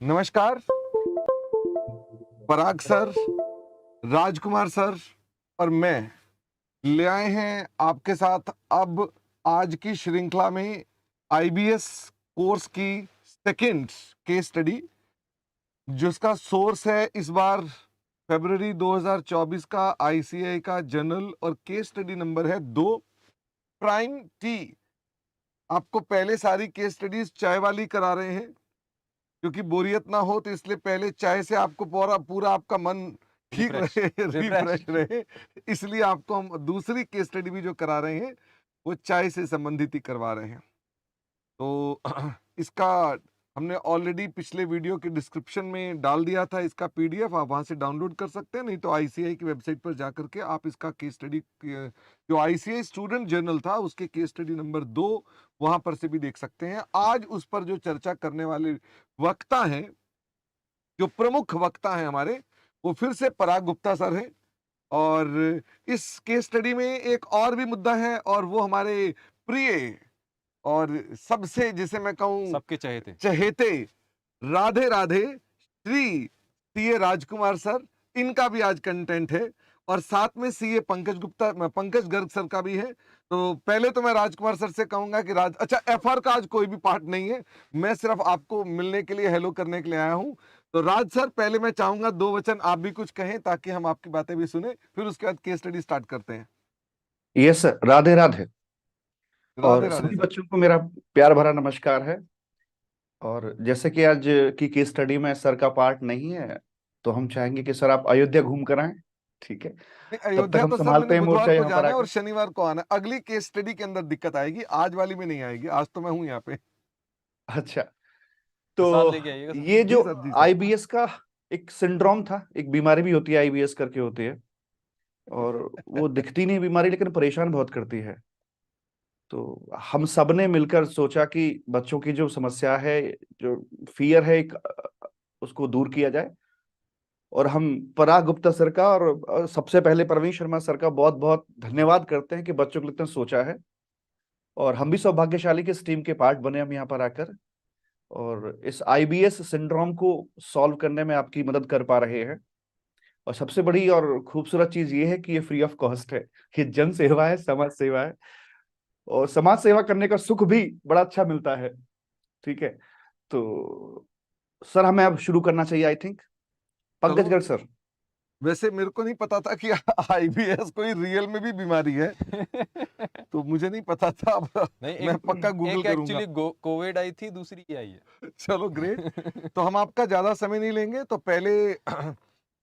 नमस्कार। पराग सर, राजकुमार सर और मैं ले आए हैं आपके साथ अब आज की श्रृंखला में आईबीएस कोर्स की सेकंड केस स्टडी, जिसका सोर्स है इस बार फरवरी 2024 का आईसीएआई का जर्नल और केस स्टडी नंबर है 2 प्राइम टी। आपको पहले सारी केस स्टडीज चाय वाली करा रहे हैं क्योंकि बोरियत ना हो, तो इसलिए पहले चाय से आपको पूरा पूरा आपका मन ठीक रहे, रिफ्रेश रहे, इसलिए आपको हम दूसरी केस स्टडी भी जो करा रहे हैं वो चाय से संबंधित ही करवा रहे हैं। तो इसका हमने ऑलरेडी पिछले वीडियो के डिस्क्रिप्शन में डाल दिया था इसका पीडीएफ, आप वहां से डाउनलोड कर सकते हैं, नहीं तो आईसीआई की वेबसाइट पर जाकर के आप इसका केस स्टडी जो आईसीआई स्टूडेंट जर्नल था उसके केस स्टडी नंबर 2 वहां पर से भी देख सकते हैं। आज उस पर जो चर्चा करने वाले वक्ता हैं, जो प्रमुख वक्ता हैं हमारे, वो फिर से पराग गुप्ता सर हैं। और इस केस स्टडी में एक और भी मुद्दा है और वो हमारे प्रिय और सबसे, जिसे मैं कहूं, सबके चहेते चहेते राधे राधे श्री सीए राजकुमार सर, इनका भी आज कंटेंट है और साथ में सीए पंकज गर्ग सर का भी है। तो पहले तो मैं राजकुमार सर से कहूंगा कि अच्छा, एफआर का आज कोई भी पार्ट नहीं है, मैं सिर्फ आपको मिलने के लिए, हेलो करने के लिए आया हूं। तो राज सर, पहले मैं चाहूंगा 2 वचन आप भी कुछ कहें ताकि हम आपकी बातें भी सुने, फिर उसके बाद केस स्टडी स्टार्ट करते हैं। Yes sir, Radhe Radhe. राधे और राधे सभी सर। बच्चों को मेरा प्यार भरा नमस्कार है। और जैसे कि आज की केस स्टडी में सर का पार्ट नहीं है, तो हम चाहेंगे कि सर आप अयोध्या घूम कर आए। ठीक है, नहीं, तब तक अयोध्या हम तो सर मैंने संभालते हैं बुधवार मोर्चा को यहाँ पर जाना है और आकर। शनिवार को आना है। अगली केस स्टडी के अंदर दिक्कत आएगी, आज वाली में नहीं आएगी, आज तो मैं हूं यहाँ पे। अच्छा, साथ तो लेके आइएगा सर। ये जी जो सर, जी सर। आईबीएस का एक सिंड्रोम था, एक बीमारी भी होती है, आईबीएस करके होती है, और वो दिखती नहीं बीमारी लेकिन परेशान बहुत करती है। तो हम सब ने मिलकर सोचा कि बच्चों की जो समस्या है, जो फियर है, एक उसको दूर किया जाए। और हम पराग गुप्ता सर का और सबसे पहले प्रवीण शर्मा सर का बहुत बहुत धन्यवाद करते हैं कि बच्चों के लिए इतना सोचा है। और हम भी सौभाग्यशाली कि इस टीम के पार्ट बने हम यहाँ पर आकर, और इस आईबीएस सिंड्रोम को सॉल्व करने में आपकी मदद कर पा रहे हैं। और सबसे बड़ी और खूबसूरत चीज ये है कि ये फ्री ऑफ कॉस्ट है। ये जन सेवा है, समाज सेवा है, और समाज सेवा करने का सुख भी बड़ा अच्छा मिलता है। ठीक है, तो सर हमें अब शुरू करना चाहिए आई थिंक। पंकज चलो, गर्ग सर। वैसे मेरे को नहीं पता था कि आईबीएस कोई रियल में भी बीमारी है, तो मुझे नहीं पता था। अब नहीं, मैं पक्का गूगल एक करूंगा। एक्चुअली कोविड आई थी, दूसरी ये आई है। चलो ग्रेट। तो हम आपका ज्यादा समय नहीं लेंगे, तो पहले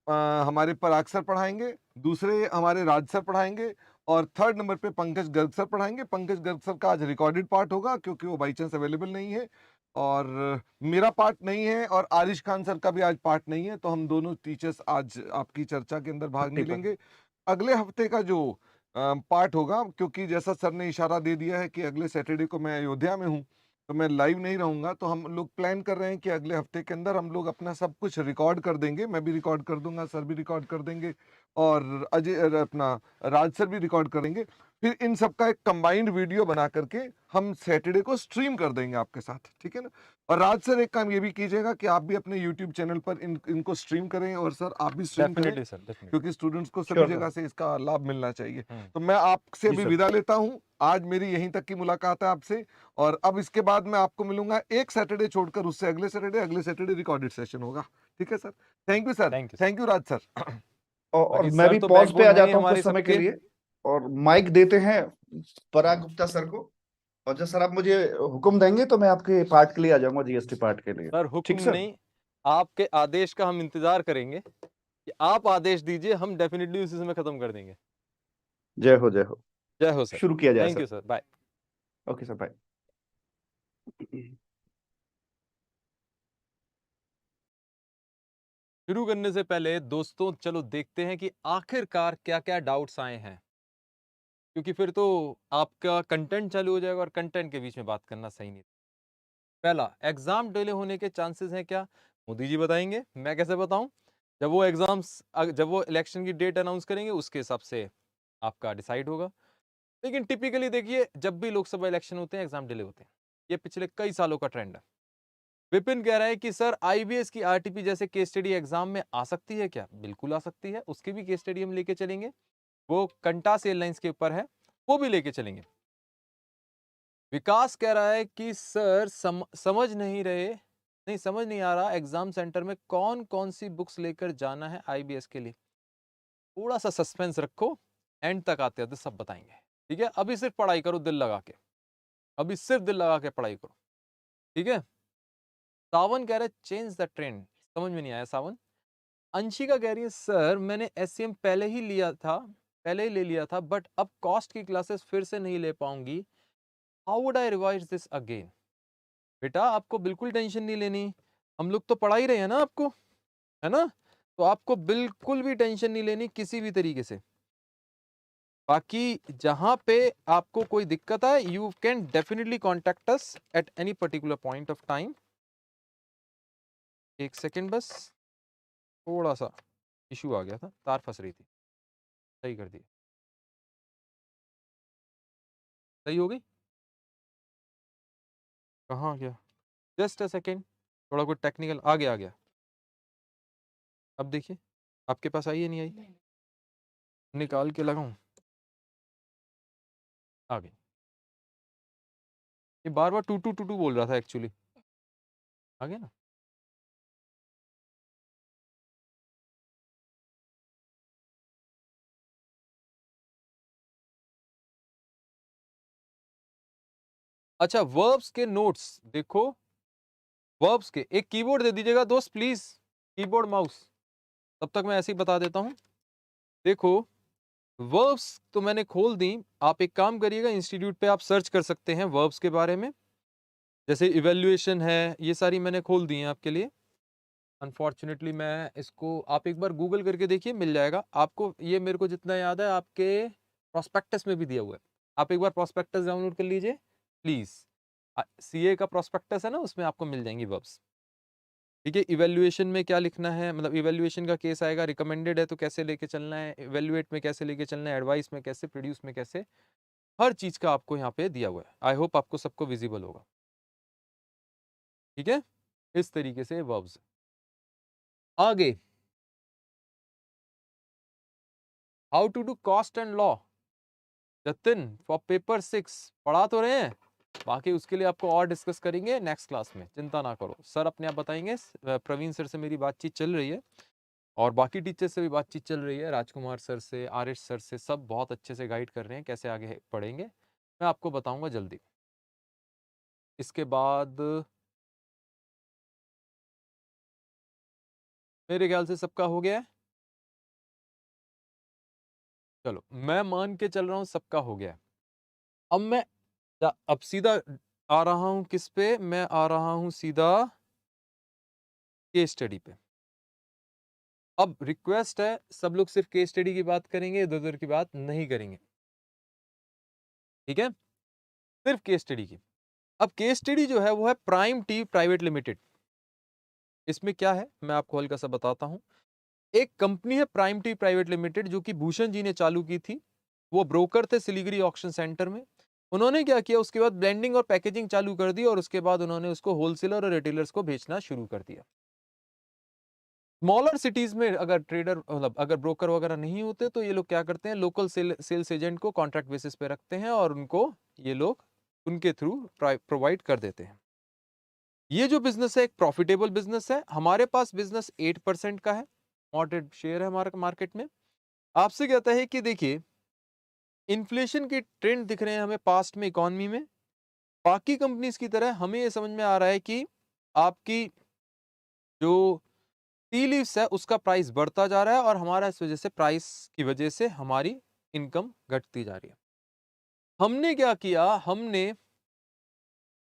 हमारे पराग सर पढ़ाएंगे, दूसरे हमारे राज सर पढ़ाएंगे और थर्ड नंबर पे पंकज गर्ग सर पढ़ाएंगे। पंकज गर्ग सर का आज रिकॉर्डेड पार्ट होगा क्योंकि वो बाई चांस अवेलेबल नहीं है, और मेरा पार्ट नहीं है और आरिश खान सर का भी आज पार्ट नहीं है, तो हम दोनों टीचर्स आज आपकी चर्चा के अंदर भाग नहीं लेंगे। अगले हफ्ते का जो पार्ट होगा, क्योंकि जैसा सर ने इशारा दे दिया है कि अगले सैटरडे को मैं अयोध्या में हूँ, तो मैं लाइव नहीं रहूंगा, तो हम लोग प्लान कर रहे हैं कि अगले हफ्ते के अंदर हम लोग अपना सब कुछ रिकॉर्ड कर देंगे। मैं भी रिकॉर्ड कर दूंगा, सर भी रिकॉर्ड कर देंगे और अपना राज सर भी रिकॉर्ड करेंगे। फिर इन सब का एक कंबाइंड वीडियो बना करके हम सैटरडे को स्ट्रीम कर देंगे आपके साथ, ठीक है ना। और राज सर, एक काम ये भी कीजिएगा कि आप भी अपने यूट्यूब चैनल पर इनको स्ट्रीम करें, और सर आप भी स्ट्रीम करें, डेफिनेटली सर, डेफिनेटली। क्योंकि स्टूडेंट्स को सभी श्योर सर। जगह से इसका लाभ मिलना चाहिए। तो मैं आपसे जी भी सर। विदा लेता हूं, आज मेरी यहीं तक की मुलाकात है आपसे, और अब इसके बाद मैं आपको मिलूंगा एक सैटरडे छोड़कर, उससे अगले सैटरडे रिकॉर्डेड सेशन होगा, ठीक है sir. Thank you sir, thank you sir. Thank you Raj sir. और बाकी मैं सर भी तो पॉज पे आ बैकबोन है ही जाता हूँ कुछ हमारे समय के सबके। लिए, और माइक देते हैं पराग गुप्ता सर को। और जब सर आप मुझे हुक्म देंगे तो मैं आपके पार्ट के लिए आ जाऊंगा, जीएसटी पार्ट के लिए। सर ठीक हुक्म सर। नहीं, आपके आदेश का हम इंतजार करेंगे कि आप आदेश दीजिए, हम डेफिनेटली उसी समय खत्म कर देंगे। जय हो, जय हो। जय हो सर। शुरू किया जाए thank sir. You sir, bye. Okay sir, bye. शुरू करने से पहले दोस्तों चलो देखते हैं कि आखिरकार क्या-क्या डाउट्स आए हैं। क्योंकि फिर तो आपका कंटेंट चालू हो जाएगा और कंटेंट के बीच में बात करना सही नहीं। पहला, एग्जाम डिले होने के चांसेस हैं क्या? मोदी जी बताएंगे, मैं कैसे बताऊं? जब वो जब वो इलेक्शन की डेट अनाउंस करेंगे उसके हिसाब से आपका डिसाइड होगा। लेकिन टिपिकली देखिए, जब भी लोकसभा इलेक्शन होते हैं एग्जाम डिले होते हैं। ये पिछले कई सालों का ट्रेंड है। विपिन कह रहा है कि सर आईबीएस की आरटीपी जैसे केस स्टडी एग्जाम में आ सकती है क्या? बिल्कुल आ सकती है, उसकी भी केस स्टडी हम लेके चलेंगे। वो कंटास एयरलाइंस के ऊपर है, वो भी लेके चलेंगे। विकास कह रहा है कि सर समझ नहीं रहे, नहीं समझ नहीं आ रहा एग्जाम सेंटर में कौन कौन सी बुक्स लेकर जाना है आईबीएस के लिए। थोड़ा सा सस्पेंस रखो, एंड तक आते आते सब बताएंगे। ठीक है, अभी सिर्फ पढ़ाई करो दिल लगा के, अभी सिर्फ दिल लगा के पढ़ाई करो। ठीक है। सावन कह रहे चेंज द ट्रेंड, समझ में नहीं आया सावन। अंशिका कह रही है सर मैंने एससीएम पहले ही ले लिया था बट अब कॉस्ट की क्लासेस फिर से नहीं ले पाऊंगी, how would I revise this again? बेटा आपको बिल्कुल टेंशन नहीं लेनी, हम लोग तो पढ़ा ही रहे हैं ना आपको, है ना? तो आपको बिल्कुल भी टेंशन नहीं लेनी किसी भी तरीके से। बाकी जहां पे आपको कोई दिक्कत है you can definitely contact us at any particular point of time. एक सेकेंड बस, थोड़ा सा इशू आ गया था, तार फंस रही थी, सही कर दिया। सही हो गई? कहाँ गया? जस्ट अ सेकेंड, थोड़ा कुछ टेक्निकल आ गया। अब देखिए आपके पास आई है नहीं आई? निकाल के लगाऊं? आ गई। ये बार बार टू टू टू टू बोल रहा था एक्चुअली, आ गया ना? अच्छा, वर्ब्स के नोट्स देखो, वर्ब्स के एक कीबोर्ड दे दीजिएगा दोस्त प्लीज, कीबोर्ड माउस। तब तक मैं ऐसे ही बता देता हूं। देखो वर्ब्स तो मैंने खोल दी, आप एक काम करिएगा, इंस्टीट्यूट पे आप सर्च कर सकते हैं वर्ब्स के बारे में, जैसे इवेल्युएशन है, ये सारी मैंने खोल दी है आपके लिए। अनफॉर्चुनेटली मैं इसको, आप एक बार गूगल करके देखिए मिल जाएगा आपको। ये मेरे को जितना याद है आपके प्रोस्पेक्टस में भी दिया हुआ है, आप एक बार प्रोस्पेक्टस डाउनलोड कर लीजिए प्लीज। सीए का प्रोस्पेक्टस है ना, उसमें आपको मिल जाएंगी वर्ब्स। ठीक है, इवेल्युएशन में क्या लिखना है, मतलब इवेल्युएशन का केस आएगा, रिकमेंडेड है तो कैसे लेके चलना है, इवेल्युएट में कैसे लेके चलना है, एडवाइस में कैसे, प्रोड्यूस में कैसे, हर चीज का आपको यहाँ पे दिया हुआ है। आई होप आपको सबको विजिबल होगा। ठीक है, इस तरीके से वर्ब्स। आगे, how to do cost and law, Jatin for paper 6 पढ़ा तो रहे हैं, बाकी उसके लिए आपको और डिस्कस करेंगे नेक्स्ट क्लास में, चिंता ना करो, सर अपने आप बताएंगे। प्रवीण सर से मेरी बातचीत चल रही है और बाकी टीचर से भी बातचीत चल रही है, राजकुमार सर से, आरिश सर से, सब बहुत अच्छे से गाइड कर रहे हैं कैसे आगे पढ़ेंगे, मैं आपको बताऊंगा जल्दी। इसके बाद मेरे ख्याल से सबका हो गया है। चलो मैं मान के चल रहा हूं सबका हो गया है। अब मैं अब सीधा आ रहा हूं किस पे, मैं आ रहा हूं सीधा केस स्टडी पे। अब रिक्वेस्ट है सब लोग सिर्फ केस स्टडी की बात करेंगे, इधर उधर की बात नहीं करेंगे। ठीक है, सिर्फ केस स्टडी की। अब केस स्टडी जो है वो है प्राइम टी प्राइवेट लिमिटेड। इसमें क्या है मैं आपको हल्का सा बताता हूं। एक कंपनी है प्राइम टी प्राइवेट लिमिटेड जो कि भूषण जी ने चालू की थी। वो ब्रोकर थे सिलीगुड़ी ऑक्शन सेंटर में। उन्होंने क्या किया, उसके बाद ब्लेंडिंग और पैकेजिंग चालू कर दी और उसके बाद उन्होंने उसको होलसेलर और रिटेलर्स को बेचना शुरू कर दिया। स्मॉलर सिटीज में अगर ट्रेडर मतलब अगर ब्रोकर वगैरह नहीं होते तो ये लोग क्या करते हैं, लोकल सेल्स एजेंट को कॉन्ट्रैक्ट बेसिस पे रखते हैं और उनको ये लोग उनके थ्रू प्रोवाइड कर देते हैं। ये जो बिजनेस है एक प्रॉफिटेबल बिजनेस है। हमारे पास बिजनेस 8% का है, मॉडरेट शेयर है हमारे मार्केट में। आपसे कहता है कि देखिए इन्फ्लेशन के ट्रेंड दिख रहे हैं हमें पास्ट में इकोनॉमी में, बाकी कंपनीज की तरह हमें ये समझ में आ रहा है कि आपकी जो टी लीव्स है उसका प्राइस बढ़ता जा रहा है और हमारा इस वजह से प्राइस की वजह से हमारी इनकम घटती जा रही है। हमने क्या किया, हमने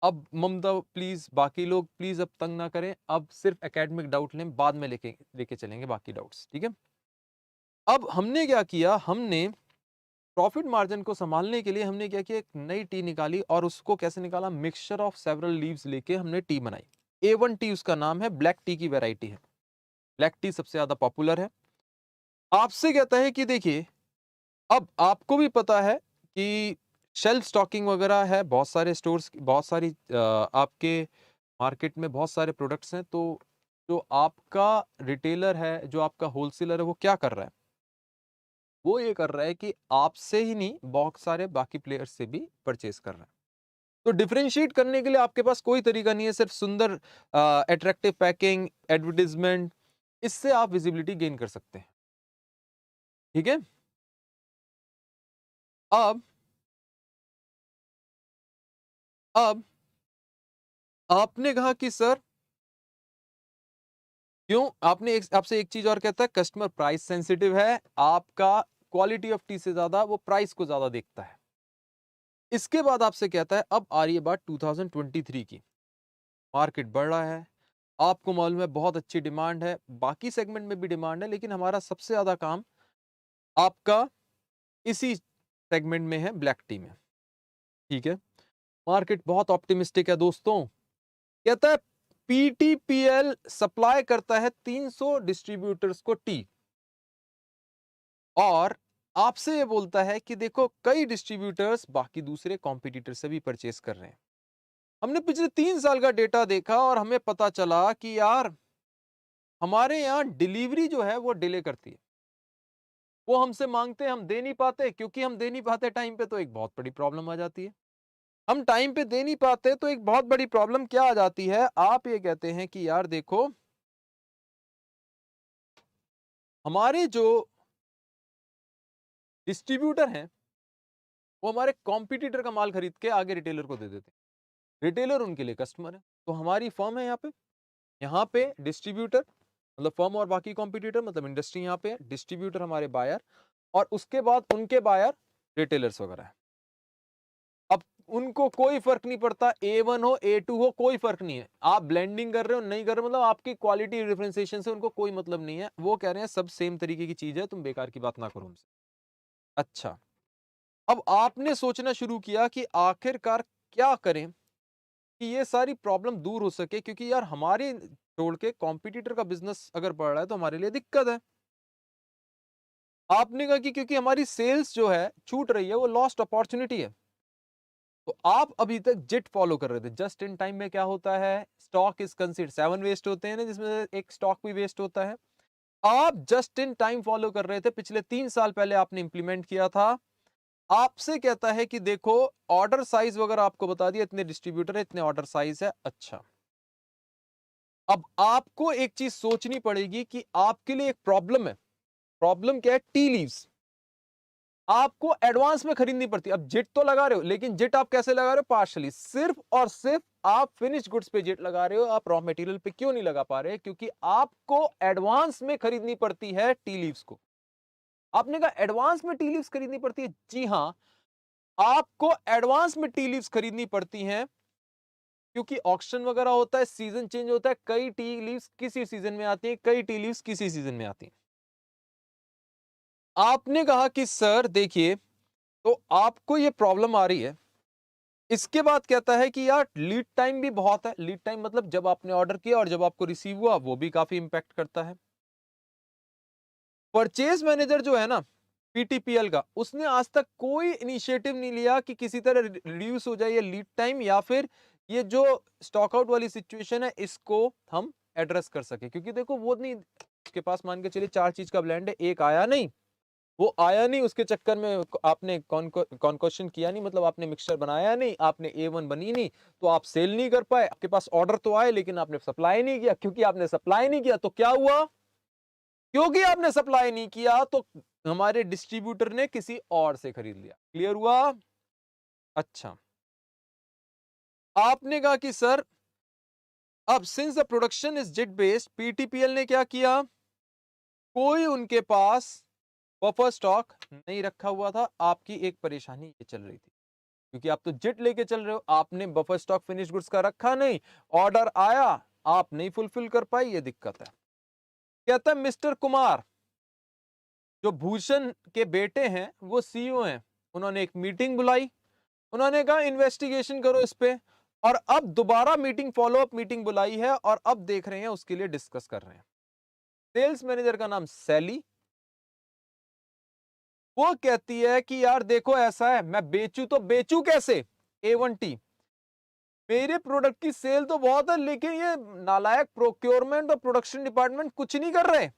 अब ममता प्लीज, बाकी लोग प्लीज अब तंग ना करें, अब सिर्फ एकेडमिक डाउट लें, बाद में लेके चलेंगे बाकी डाउट्स, ठीक है। अब हमने क्या किया, हमने प्रॉफिट मार्जिन को संभालने के लिए हमने क्या किया, एक नई टी निकाली, और उसको कैसे निकाला, मिक्सचर ऑफ सेवरल लीव्स लेके हमने टी बनाई। A1 टी उसका नाम है, ब्लैक टी की वैरायटी है, ब्लैक टी सबसे ज्यादा पॉपुलर है। आपसे कहता है कि देखिए, अब आपको भी पता है कि शेल्फ स्टॉकिंग वगैरह है, बहुत सारे स्टोर्स, बहुत सारी आपके मार्केट में बहुत सारे प्रोडक्ट्स हैं, तो जो आपका रिटेलर है, जो आपका होलसेलर है, वो क्या कर रहा है, वो ये कर रहा है कि आपसे ही नहीं, बहुत सारे बाकी प्लेयर्स से भी परचेस कर रहा है। तो डिफरेंशिएट करने के लिए आपके पास कोई तरीका नहीं है, सिर्फ सुंदर अट्रैक्टिव पैकिंग, एडवर्टाइजमेंट, इससे आप विजिबिलिटी गेन कर सकते हैं, ठीक है। अब अब आपने कहा कि सर क्यों, आपसे एक चीज और कहता है, कस्टमर प्राइस सेंसिटिव है, आपका क्वालिटी ऑफ टी से ज्यादा वो प्राइस को ज्यादा देखता है। इसके बाद आपसे कहता है, अब आ रही है बात 2023 की, मार्केट बढ़ रहा है, आपको मालूम है बहुत अच्छी डिमांड है, बाकी सेगमेंट में भी डिमांड है, लेकिन हमारा सबसे ज्यादा काम आपका इसी सेगमेंट में है, ब्लैक टी में, ठीक है। मार्केट बहुत ऑप्टिमिस्टिक है दोस्तों, कहता है पीटीपीएल सप्लाई करता है 300 डिस्ट्रीब्यूटर्स को टी, और आपसे ये बोलता है कि देखो कई डिस्ट्रीब्यूटर्स बाकी दूसरे कॉम्पिटिटर से भी परचेस कर रहे हैं। हमने पिछले 3 साल का डेटा देखा और हमें पता चला कि यार हमारे यहाँ डिलीवरी जो है वो डिले करती है, वो हमसे मांगते हैं, हम दे नहीं पाते, क्योंकि हम दे नहीं पाते टाइम पे, तो एक बहुत बड़ी प्रॉब्लम आ जाती है। हम टाइम पे दे नहीं पाते तो एक बहुत बड़ी प्रॉब्लम क्या आ जाती है, आप ये कहते हैं कि यार देखो हमारे जो डिस्ट्रीब्यूटर हैं वो हमारे कॉम्पिटिटर का माल खरीद के आगे रिटेलर को दे देते हैं, रिटेलर उनके लिए कस्टमर है। तो हमारी फर्म है यहाँ पे डिस्ट्रीब्यूटर मतलब फर्म, और बाकी कॉम्पिटिटर मतलब इंडस्ट्री यहाँ पे, डिस्ट्रीब्यूटर हमारे बायर, और उसके बाद उनके बायर रिटेलर्स वगैरह है। अब उनको कोई फर्क नहीं पड़ता, A1 हो A2 हो, कोई फर्क नहीं है, आप ब्लेंडिंग कर रहे हो नहीं कर रहे हो, मतलब आपकी क्वालिटी डिफरेंशिएशन से उनको कोई मतलब नहीं है, वो कह रहे हैं सब सेम तरीके की चीज है, तुम बेकार की बात ना करो हमसे। अच्छा, अब आपने सोचना शुरू किया कि आखिरकार क्या करें कि ये सारी प्रॉब्लम दूर हो सके, क्योंकि यार हमारे छोड़ के कॉम्पिटिटर का बिजनेस अगर बढ़ रहा है तो हमारे लिए दिक्कत है। आपने कहा कि क्योंकि हमारी सेल्स जो है छूट रही है, वो लॉस्ट अपॉर्चुनिटी है। तो आप अभी तक जिट फॉलो कर रहे थे, जस्ट इन टाइम में क्या होता है, स्टॉक इज कंसीडर्ड 7 वेस्ट होते हैं ना, जिसमें एक स्टॉक भी वेस्ट होता है। आप जस्ट इन टाइम फॉलो कर रहे थे, पिछले 3 साल पहले आपने इंप्लीमेंट किया था। आपसे कहता है कि देखो ऑर्डर साइज वगैरह आपको बता दिया, इतने डिस्ट्रीब्यूटर है, इतने ऑर्डर साइज है। अच्छा, अब आपको एक चीज सोचनी पड़ेगी कि आपके लिए एक प्रॉब्लम है। प्रॉब्लम क्या है, टी लीव्स आपको एडवांस में खरीदनी पड़ती है। अब जिट तो लगा रहे हो, लेकिन जिट आप कैसे लगा रहे हो, पार्शली, सिर्फ और सिर्फ आप फिनिश गुड्स पे जिट लगा रहे हो, आप रॉ मटेरियल पे क्यों नहीं लगा पा रहे, क्योंकि आपको एडवांस में खरीदनी पड़ती है टी लीव्स को। आपने कहा एडवांस में टी लीव्स खरीदनी पड़ती है, जी हां, आपको एडवांस में टी लीव्स खरीदनी पड़ती हैं, क्योंकि ऑक्शन वगैरह होता है, सीजन चेंज होता है, कई टी लीव्स किसी सीजन में आती हैं, कई टी लीव्स किसी सीजन में आती हैं। आपने कहा कि सर देखिए, तो आपको ये प्रॉब्लम आ रही है। इसके बाद कहता है कि यार लीड टाइम भी बहुत है, लीड टाइम मतलब जब आपने ऑर्डर किया और जब आपको रिसीव हुआ, वो भी काफी इंपैक्ट करता है। परचेज मैनेजर जो है ना पीटीपीएल का, उसने आज तक कोई इनिशिएटिव नहीं लिया कि किसी तरह रिड्यूस हो जाए ये लीड टाइम, या फिर ये जो स्टॉक आउट वाली सिचुएशन है इसको हम एड्रेस कर सके। क्योंकि देखो वो नहीं, उसके पास मान के चलिए 4 चीज का ब्लेंड है, एक आया नहीं, वो आया नहीं, उसके चक्कर में आपने कॉन्कोशन किया नहीं, मतलब आपने मिक्सचर बनाया नहीं, आपने A1 बनी नहीं, तो आप सेल नहीं कर पाए। आपके पास ऑर्डर तो आए लेकिन आपने सप्लाई नहीं किया, क्योंकि आपने सप्लाई नहीं किया तो क्या हुआ, क्योंकि आपने सप्लाई नहीं किया तो हमारे डिस्ट्रीब्यूटर ने किसी और से खरीद लिया। क्लियर हुआ। अच्छा, आपने कहा कि सर अब since the production is JIT based, PTPL ने क्या किया, कोई उनके पास बफर स्टॉक नहीं रखा हुआ था। आपकी एक परेशानी ये चल रही थी, क्योंकि आप तो जिट लेके चल रहे हो, आपने बफर स्टॉक फिनिश गुड्स का रखा नहीं, ऑर्डर आया आप नहीं फुलफिल कर पाई, ये दिक्कत है। कहता है मिस्टर कुमार, जो भूषण के बेटे हैं वो सीईओ हैं, उन्होंने एक मीटिंग बुलाई, उन्होंने कहा इन्वेस्टिगेशन करो इस पे, और अब दोबारा मीटिंग, फॉलो अप मीटिंग बुलाई है और अब देख रहे हैं, उसके लिए डिस्कस कर रहे हैं। सेल्स मैनेजर का नाम सैली, वो कहती है कि यार देखो ऐसा है, मैं बेचूं तो बेचूं कैसे, A1T मेरे प्रोडक्ट की सेल तो बहुत है, लेकिन ये नालायक प्रोक्योरमेंट और प्रोडक्शन डिपार्टमेंट कुछ नहीं कर रहे,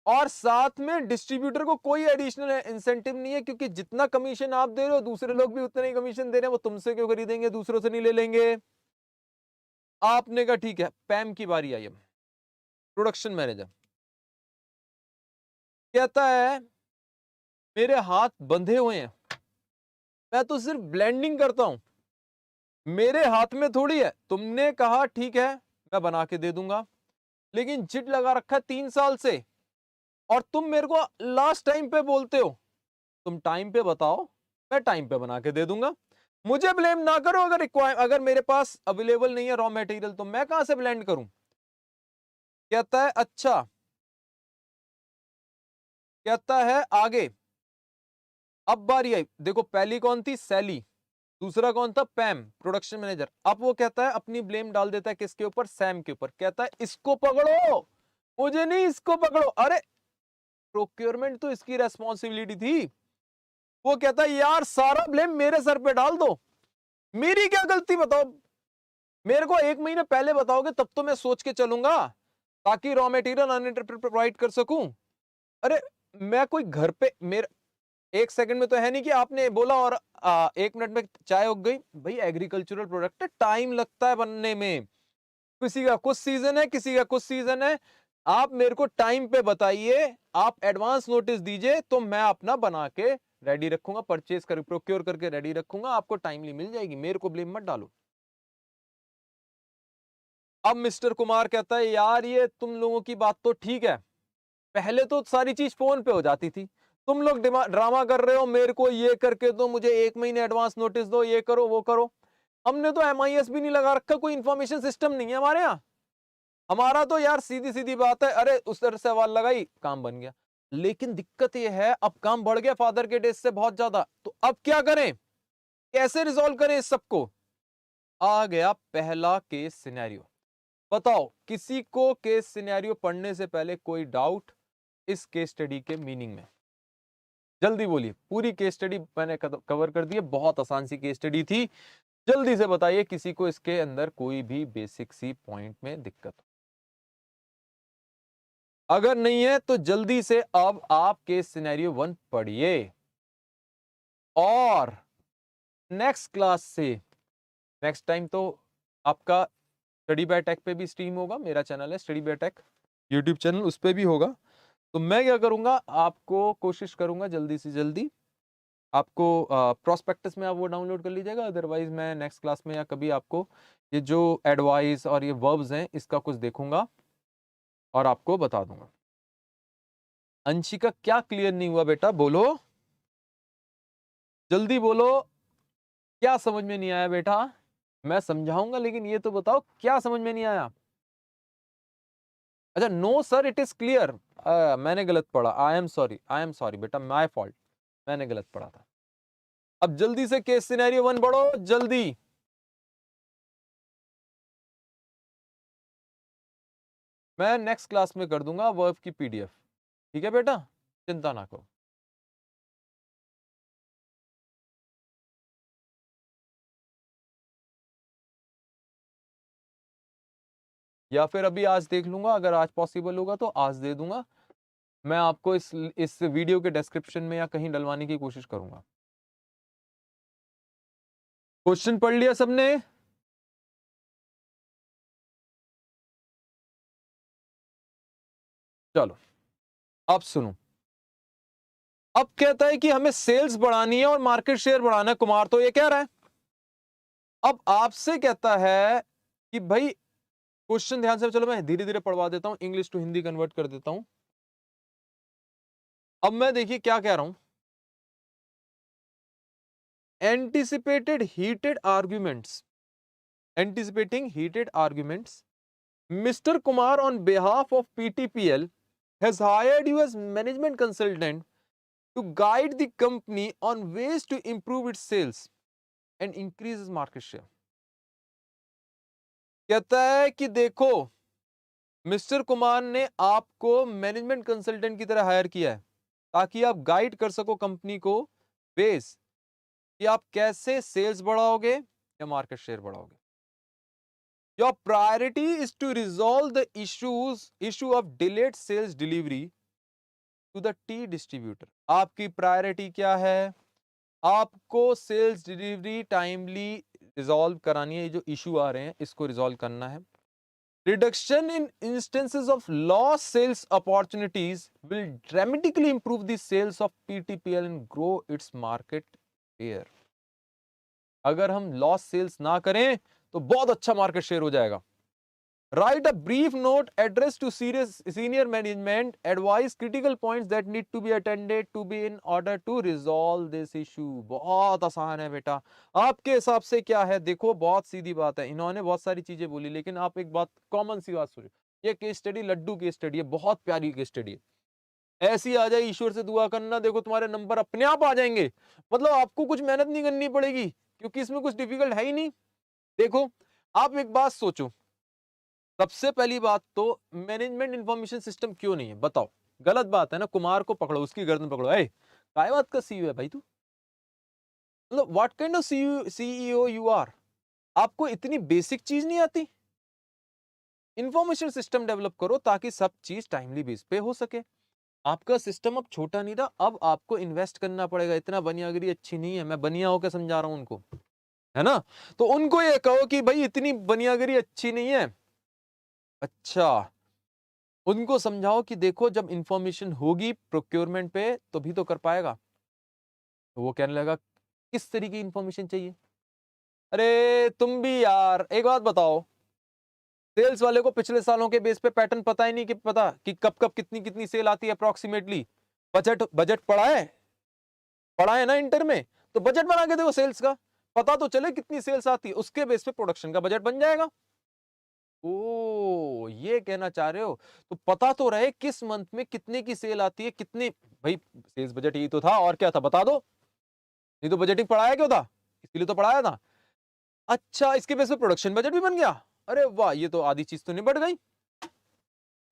और साथ में डिस्ट्रीब्यूटर को कोई एडिशनल इंसेंटिव नहीं है, क्योंकि जितना कमीशन आप दे रहे हो दूसरे लोग भी उतना ही कमीशन दे रहे हैं, वो तुमसे क्यों खरीदेंगे, दूसरों से नहीं ले लेंगे। आपने कहा ठीक है, पैम की बारी आई। अब प्रोडक्शन मैनेजर कहता है मेरे हाथ बंधे हुए हैं, मैं तो सिर्फ ब्लेंडिंग करता हूं, मेरे हाथ में थोड़ी है। तुमने कहा ठीक है मैं बना के दे दूंगा, लेकिन जिट लगा रखा है 3 साल से, और तुम मेरे को लास्ट टाइम पे बोलते हो, तुम टाइम पे बताओ, मैं टाइम पे बना के दे दूंगा। मुझे ब्लेम ना करो, अगर मेरे पास अवेलेबल नहीं है रॉ मटेरियल तो मैं कहां से ब्लेंड करूं। कहता है अच्छा, कहता है आगे, अब बारी आई, देखो पहली कौन थी, सैली, दूसरा कौन था, पैम प्रोडक्शन मैनेजर। अब वो कहता है अपनी ब्लेम डाल देता है किसके ऊपर, सैम के ऊपर। कहता है इसको पकड़ो, मुझे नहीं, इसको पकड़ो। अरे प्रोक्योरमेंट तो इसकी रेस्पॉन्सिबिलिटी थी। वो कहता है यार सारा ब्लेम मेरे सर पे डाल दो, मेरी क्या गलती बताओ, मेरे को 1 महीने पहले बताओगे तब तो मैं सोच के चलूंगा, ताकि रॉ मटेरियल अनइंटरप्टेड प्रोवाइड कर सकूं। अरे मैं कोई घर पे, मेरे 1 सेकंड में तो है नहीं कि आपने बोला और 1 मिनट में चाय उग गई। भाई एग्रीकल्चरल प्रोडक्ट है, टाइम लगता है बनने में, किसी का कुछ सीजन है, किसी का कुछ सीजन है। आप मेरे को टाइम पे बताइए, आप एडवांस नोटिस दीजिए, तो मैं अपना बना के रेडी रखूंगा, परचेज कर प्रोक्योर करके रेडी रखूंगा, आपको टाइमली मिल जाएगी, मेरे को ब्लेम मत डालो। अब मिस्टर कुमार कहता है यार ये तुम लोगों की बात तो ठीक है, पहले तो सारी चीज फोन पे हो जाती थी, तुम लोग ड्रामा कर रहे हो, मेरे को ये करके दो, मुझे 1 महीने एडवांस नोटिस दो, ये करो वो करो। हमने तो MIS भी नहीं लगा रखा, कोई इंफॉर्मेशन सिस्टम नहीं है हमारे यहाँ। हमारा तो यार सीधी सीधी बात है, अरे उस तरह से सवाल लगाई, काम बन गया। लेकिन दिक्कत ये है, अब काम बढ़ गया फादर के डेज से बहुत ज्यादा, तो अब क्या करें, कैसे रिजॉल्व करें इस सबको। आ गया पहला केस सिनेरियो। बताओ किसी को केस सिनेरियो पढ़ने से पहले कोई डाउट इस केस स्टडी के मीनिंग में, जल्दी बोलिए। पूरी केस स्टडी मैंने कवर कर दी है, बहुत आसान सी केस स्टडी थी, जल्दी से बताइए किसी को इसके अंदर कोई भी बेसिक सी पॉइंट में दिक्कत। अगर नहीं है तो जल्दी से अब आप केस सिनेरियो 1 पढ़िए, और नेक्स्ट क्लास से, नेक्स्ट टाइम तो आपका स्टडी बाय टेक पे भी स्ट्रीम होगा, मेरा चैनल है study bye take YouTube channel, उस पे भी होगा। तो मैं क्या करूंगा, आपको कोशिश करूंगा जल्दी से जल्दी, आपको प्रोस्पेक्टस में आप वो डाउनलोड कर लीजिएगा, अदरवाइज मैं नेक्स्ट क्लास में या कभी आपको ये जो एडवाइस और ये वर्ब्स हैं इसका कुछ देखूंगा और आपको बता दूंगा। अंशिका क्या क्लियर नहीं हुआ बेटा, बोलो जल्दी बोलो, क्या समझ में नहीं आया बेटा, मैं समझाऊंगा लेकिन ये तो बताओ क्या समझ में नहीं आया। अच्छा no sir it is clear, मैंने गलत पढ़ा, आई एम सॉरी बेटा, माय फॉल्ट, मैंने गलत पढ़ा था। अब जल्दी से केस सिनेरियो 1 पढ़ो जल्दी। मैं नेक्स्ट क्लास में कर दूंगा वर्ब की PDF, ठीक है बेटा, चिंता ना करो। या फिर अभी आज देख लूंगा, अगर आज पॉसिबल होगा तो आज दे दूंगा, मैं आपको इस वीडियो के डिस्क्रिप्शन में या कहीं डलवाने की कोशिश करूंगा। क्वेश्चन पढ़ लिया सबने, चलो अब सुनो। अब कहता है कि हमें सेल्स बढ़ानी है और मार्केट शेयर बढ़ाना है, कुमार तो ये कह रहा है। अब आपसे कहता है कि भाई क्वेश्चन ध्यान से, चलो मैं धीरे धीरे पढ़वा देता हूं, इंग्लिश टू हिंदी कन्वर्ट कर देता हूं। अब मैं देखिए क्या कह रहा हूं, anticipating heated arguments, Mr. Kumar on behalf of PTPL has hired you as management consultant to guide the company on ways to improve its sales and increase its market share. कहता है कि देखो, मिस्टर कुमार ने आपको management consultant की तरह higher किया है ताकि आप गाइड कर सको कंपनी को बेस कि आप कैसे सेल्स बढ़ाओगे या मार्केट शेयर बढ़ाओगे. Your priority is to resolve the issue of delayed sales delivery to the T distributor. आपकी प्रायोरिटी क्या है? आपको सेल्स डिलीवरी टाइमली रिजॉल्व करानी है. ये जो इशू आ रहे हैं इसको रिजॉल्व करना है. Reduction in instances of lost sales opportunities will dramatically improve the sales of PTPL and grow its market share. अगर हम lost sales ना करें तो बहुत अच्छा मार्केट शेयर हो जाएगा. Write a brief note addressed to senior management, advise critical points that need to be attended to be in order to resolve this issue. बहुत आसान है बेटा. आपके हिसाब से क्या है? देखो बहुत सीधी बात है. इन्होंने बहुत सारी चीजें बोली लेकिन आप एक बात कॉमन सी बात सुनिए. ये case study laddu case study है, बहुत प्यारी केस स्टडी है. ऐसी आ जाए, ईश्वर से दुआ करना, देखो तुम्हारे नंबर अपने आप आ जाएंगे. मतलब आपको कुछ मेहनत नहीं करनी पड़ेगी क्योंकि इसमें कुछ डिफिकल्ट है ही नहीं. देखो आप एक बात सोचो, सबसे पहली बात तो मैनेजमेंट इंफॉर्मेशन सिस्टम क्यों नहीं है? बताओ. गलत बात है ना. कुमार को पकड़ो, उसकी गर्दन पकड़ो. ए काय बात का सीईओ है भाई तू? मतलब what kind of CEO you are? आपको इतनी बेसिक चीज नहीं आती? इंफॉर्मेशन सिस्टम डेवलप करो ताकि सब चीज टाइमली बेस पे हो सके. आपका सिस्टम अब छोटा नहीं रहा, अब आपको इन्वेस्ट करना पड़ेगा. इतना बनियागिरी अच्छी नहीं है. मैं बनिया होकर समझा रहा हूं उनको, है ना. तो उनको ये कहो कि भाई इतनी बनियागिरी अच्छी नहीं है. अच्छा, उनको समझाओ कि देखो जब इंफॉर्मेशन होगी प्रोक्योरमेंट पे तो भी तो कर पाएगा. तो वो कहने लगा किस तरीके की इंफॉर्मेशन चाहिए? अरे तुम भी यार एक बात बताओ, सेल्स वाले को पिछले सालों के बेस पे पैटर्न पता ही नहीं कि पता कि कब कब कितनी कितनी सेल आती है अप्रोक्सीमेटली. बजट पढ़ा है ना इंटर में. तो बजट बना के देखो सेल्स का, पता तो चले कितनी सेल्स आती है. उसके बेस पे प्रोडक्शन का बजट बन जाएगा. ओ ये कहना चाह रहे हो? तो पता तो रहे किस मंथ में कितने की सेल आती है, कितने. भाई सेल्स बजट यही तो था, और क्या था बता दो. नहीं तो बजटिंग पढ़ाया क्यों था? इसलिए तो पढ़ाया था. अच्छा, इसके बेस पे प्रोडक्शन बजट भी बन गया. अरे वाह, ये तो आधी चीज तो निबट गई.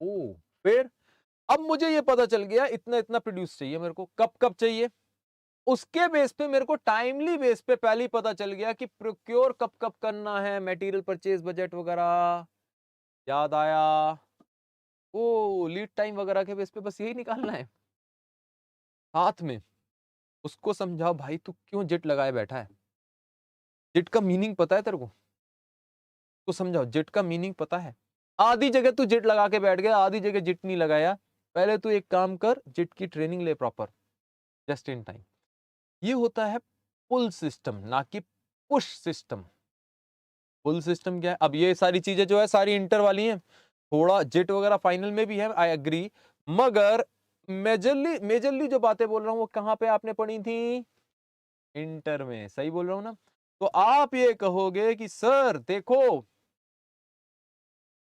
ओ फिर अब मुझे ये पता चल गया इतना इतना प्रोड्यूस चाहिए मेरे को, कब कब चाहिए. उसके बेस पे मेरे को टाइमली बेस पे पहले ही पता चल गया कि प्रोक्योर कब कब करना है, मटेरियल परचेज बजट वगैरह. याद आया. ओ लीड टाइम वगैरह के बेस पे बस यही निकालना है. साथ में उसको समझाओ भाई तू क्यों जिट लगाए बैठा है. जिट का मीनिंग पता है तेरे को? तो समझाओ जिट का मीनिंग पता है. आधी जगह तू जिट लगा के बैठ गया, आधी जगह जिट नहीं लगाया. पहले तू एक काम कर, जिट की ट्रेनिंग ले प्रॉपर, जस्ट इन टाइम. ये होता है पुल सिस्टम, ना कि पुश सिस्टम. पुल सिस्टम क्या है? अब ये सारी चीजें जो है सारी इंटर वाली हैं. थोड़ा जिट वगैरह फाइनल में भी है, आई एग्री. मगर मेजरली जो बातें बोल रहा हूं वो कहां पे आपने पढ़ी थी? इंटर में. सही बोल रहा हूं ना? तो आप ये कहोगे कि सर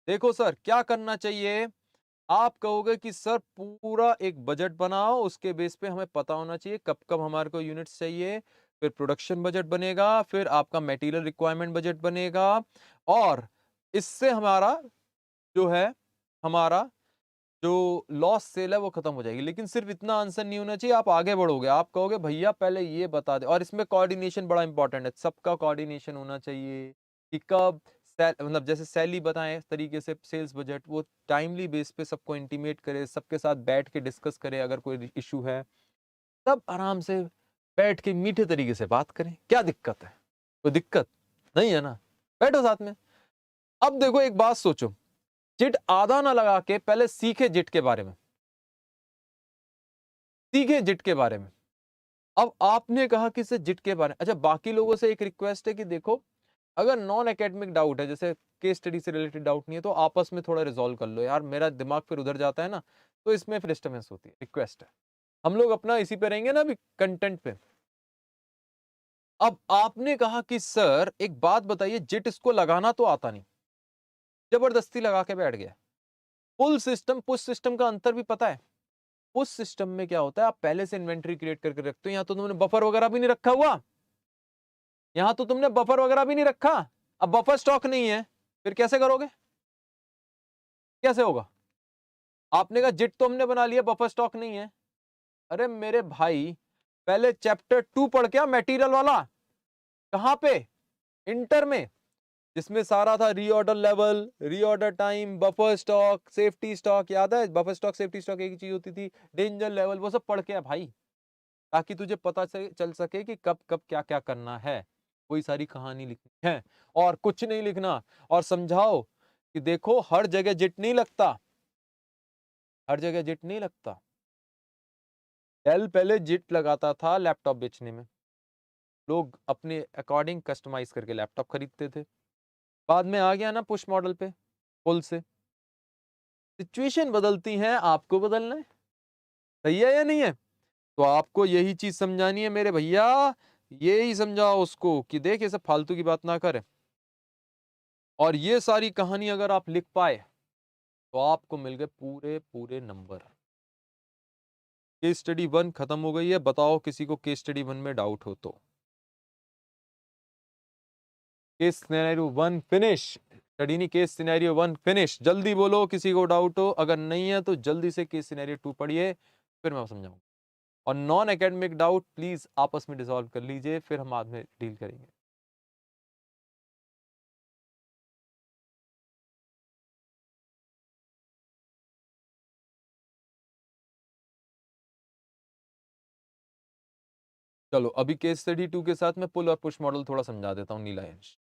देखो सर क्या करना चाहिए. आप कहोगे कि सर पूरा एक बजट बनाओ, उसके बेस पे हमें पता होना चाहिए कब कब हमारे को यूनिट्स चाहिए. फिर प्रोडक्शन बजट बनेगा, फिर आपका मटेरियल रिक्वायरमेंट बजट बनेगा, और इससे हमारा जो लॉस सेल है वो खत्म हो जाएगी. लेकिन सिर्फ इतना आंसर नहीं होना चाहिए, आप आगे बढ़ोगे. आप कहोगे भैया पहले ये बता दे. और इसमें कोऑर्डिनेशन बड़ा इंपॉर्टेंट है. सबका कोऑर्डिनेशन होना चाहिए कि कब मतलब जैसे सैली बताएं तरीके से सेल्स बजट वो टाइमली बेस पे सबको इंटीमेट करे, सबके साथ बैठ के डिस्कस करे. अगर कोई इशू है तब आराम से बैठ के मीठे तरीके से बात करें. क्या दिक्कत है? कोई दिक्कत नहीं है ना. बैठो साथ में. अब देखो एक बात सोचो, जिट आधा ना लगा के पहले सीखे जिट के बारे में. अब आपने कहा कि से जिट के बारे में. अच्छा, बाकी लोगों से एक रिक्वेस्ट है कि देखो अगर नॉन एकेडमिक डाउट है, जैसे केस स्टडी से रिलेटेड डाउट नहीं है, तो आपस में थोड़ा रिजॉल्व कर लो यार. मेरा दिमाग फिर उधर जाता है ना, तो इसमें फिर डिस्टर्बेंस होती है. रिक्वेस्ट है, हम लोग अपना इसी पे रहेंगे ना अभी कंटेंट पे. अब आपने कहा कि सर एक बात बताइए, जिट इसको लगाना तो आता नहीं, जबरदस्ती लगा के बैठ गया। पुल सिस्टम पुश सिस्टम का अंतर भी पता है। पुश सिस्टम में क्या होता है, आप पहले से इन्वेंटरी क्रिएट करके रखते हो। यहां तो तुमने बफर वगैरह भी नहीं रखा हुआ, यहां तो तुमने बफर वगैरह भी नहीं रखा। अब बफर स्टॉक नहीं है, फिर कैसे करोगे, कैसे होगा? आपने कहा जिट तो हमने बना लिया, बफर स्टॉक नहीं है। अरे मेरे भाई, पहले चैप्टर 2 पढ़ के मटेरियल वाला, कहां पे, इंटर में, जिसमें सारा था reorder level, reorder time, buffer stock, safety stock. याद है, बफर स्टॉक सेफ्टी स्टॉक एक ही चीज होती थी, डेंजर लेवल, वो सब पढ़ के आ भाई, ताकि तुझे पता चल सके कि कब कब क्या क्या करना है। कोई सारी कहानी लिखनी है और कुछ नहीं लिखना, और समझाओ कि देखो हर जगह जिट नहीं लगता, हर जगह जिट नहीं लगता। डेल पहले जिट लगाता था लैपटॉप बेचने में, लोग अपने अकॉर्डिंग कस्टमाइज करके लैपटॉप खरीदते थे। बाद में आ गया ना पुश मॉडल पे, पुल से। सिचुएशन बदलती हैं, आपको बदलना है, सही है या नहीं है? तो आपको यही चीज समझानी है मेरे भैया, यही समझाओ उसको कि देख ये सब फालतू की बात ना करे। और ये सारी कहानी अगर आप लिख पाए तो आपको मिल गए पूरे पूरे नंबर। केस स्टडी 1 खत्म हो गई है। बताओ किसी को केस स्टडी 1 में डाउट हो तो। केस सिनेरियो 1 फिनिश, स्टडी नहीं, केस सिनेरियो 1 फिनिश। जल्दी बोलो किसी को डाउट हो, अगर नहीं है तो जल्दी से केस सिनेरियो 2 पढ़िए, फिर मैं समझाऊंगा। और नॉन एकेडमिक डाउट प्लीज आपस में डिसॉल्व कर लीजिए, फिर हम बाद में डील करेंगे। चलो अभी केस स्टडी 2 के साथ मैं पुल और पुश मॉडल थोड़ा समझा देता हूँ। नीलायंश,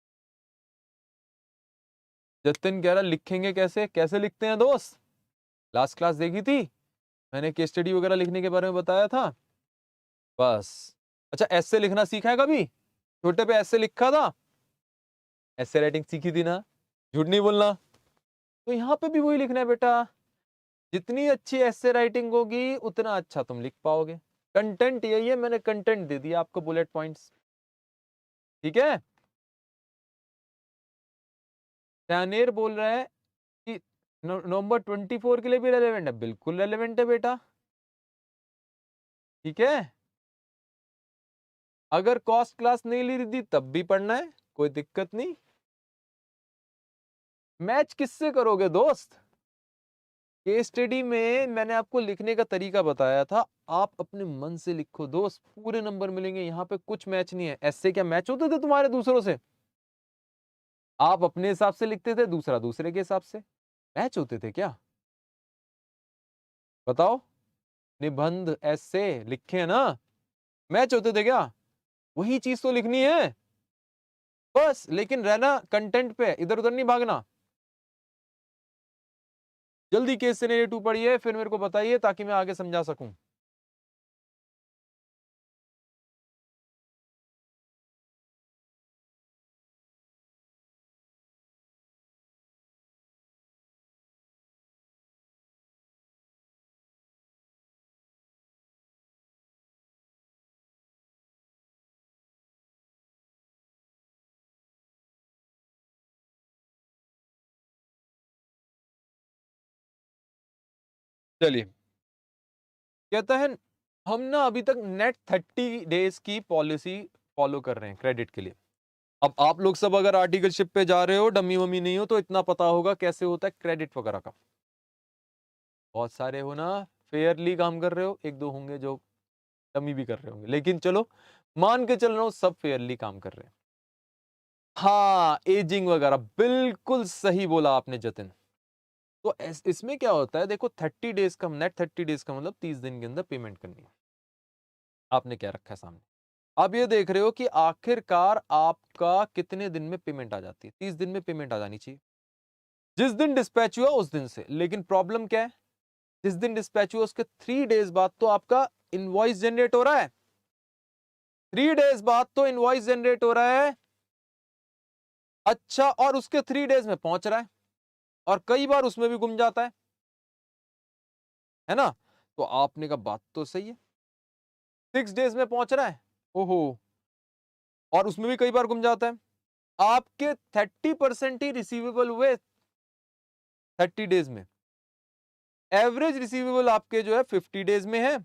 जतिन कह रहा लिखेंगे कैसे, कैसे लिखते हैं दोस्त? लास्ट क्लास देखी थी, मैंने केस स्टडी वगैरह लिखने के बारे में बताया था। बस, अच्छा ऐसे लिखना सीखा है कभी? छोटे पे ऐसे लिखा था, ऐसे राइटिंग सीखी थी ना, झूठ नहीं बोलना। तो यहाँ पे भी वही लिखना है बेटा, जितनी अच्छी ऐसे राइटिंग होगी उतना अच्छा तुम लिख पाओगे। कंटेंट यही है, मैंने कंटेंट दे दिया आपको, बुलेट पॉइंट्स, ठीक है। टैनेर बोल रहा है कि नवंबर 24 के लिए भी रेलेवेंट है, बिल्कुल रेलेवेंट है बेटा, ठीक है। अगर कॉस्ट क्लास नहीं ली थी तब भी पढ़ना है, कोई दिक्कत नहीं। मैच किससे करोगे दोस्त? केस स्टडी में मैंने आपको लिखने का तरीका बताया था, आप अपने मन से लिखो दोस्त, पूरे नंबर मिलेंगे। यहाँ पे कुछ मैच नहीं है। ऐसे क्या मैच होते थे तुम्हारे दूसरों से? आप अपने हिसाब से लिखते थे, दूसरा दूसरे के हिसाब से, मैच होते थे क्या? बताओ, निबंध ऐसे लिखे ना, मैच होते थे क्या? वही चीज तो लिखनी है बस, लेकिन रहना कंटेंट पे, इधर उधर नहीं भागना। जल्दी केस सिनेरियो 2 पढ़िए, फिर मेरे को बताइए ताकि मैं आगे समझा सकूं। चलिए, कहता है हम ना अभी तक नेट 30 डेज की पॉलिसी फॉलो कर रहे हैं क्रेडिट के लिए। अब आप लोग सब अगर आर्टिकलशिप पे जा रहे हो, डमी वमी नहीं हो, तो इतना पता होगा कैसे होता है क्रेडिट वगैरह का। बहुत सारे हो ना फेयरली काम कर रहे हो, एक दो होंगे जो डमी भी कर रहे होंगे, लेकिन चलो मान के चल रहा हूं सब फेयरली काम कर रहे हैं। हाँ, एजिंग वगैरह बिल्कुल सही बोला आपने जतिन। तो इसमें क्या होता है, देखो 30 डेज का, नेट 30 डेज का मतलब 30 दिन के अंदर पेमेंट करनी है। आपने क्या रखा है सामने, आप ये देख रहे हो कि आखिरकार आपका कितने दिन में पेमेंट आ जाती है। 30 दिन में पेमेंट आ जानी चाहिए, जिस दिन डिस्पैच हुआ उस दिन से। लेकिन प्रॉब्लम क्या है, जिस दिन डिस्पैच हुआ उसके 3 डेज बाद तो आपका इनवॉइस जनरेट हो रहा है, 3 डेज बाद तो इनवॉइस जनरेट हो रहा है। अच्छा, और उसके 3 डेज में पहुंच रहा है, और कई बार उसमें भी गुम जाता है ना। तो आपने कहा बात तो सही है, 6 डेज में पहुंच रहा है, ओहो, और उसमें भी कई बार गुम जाता है। आपके 30% ही रिसीवेबल हुए 30 डेज में, एवरेज रिसीवेबल आपके जो है 50 डेज में है,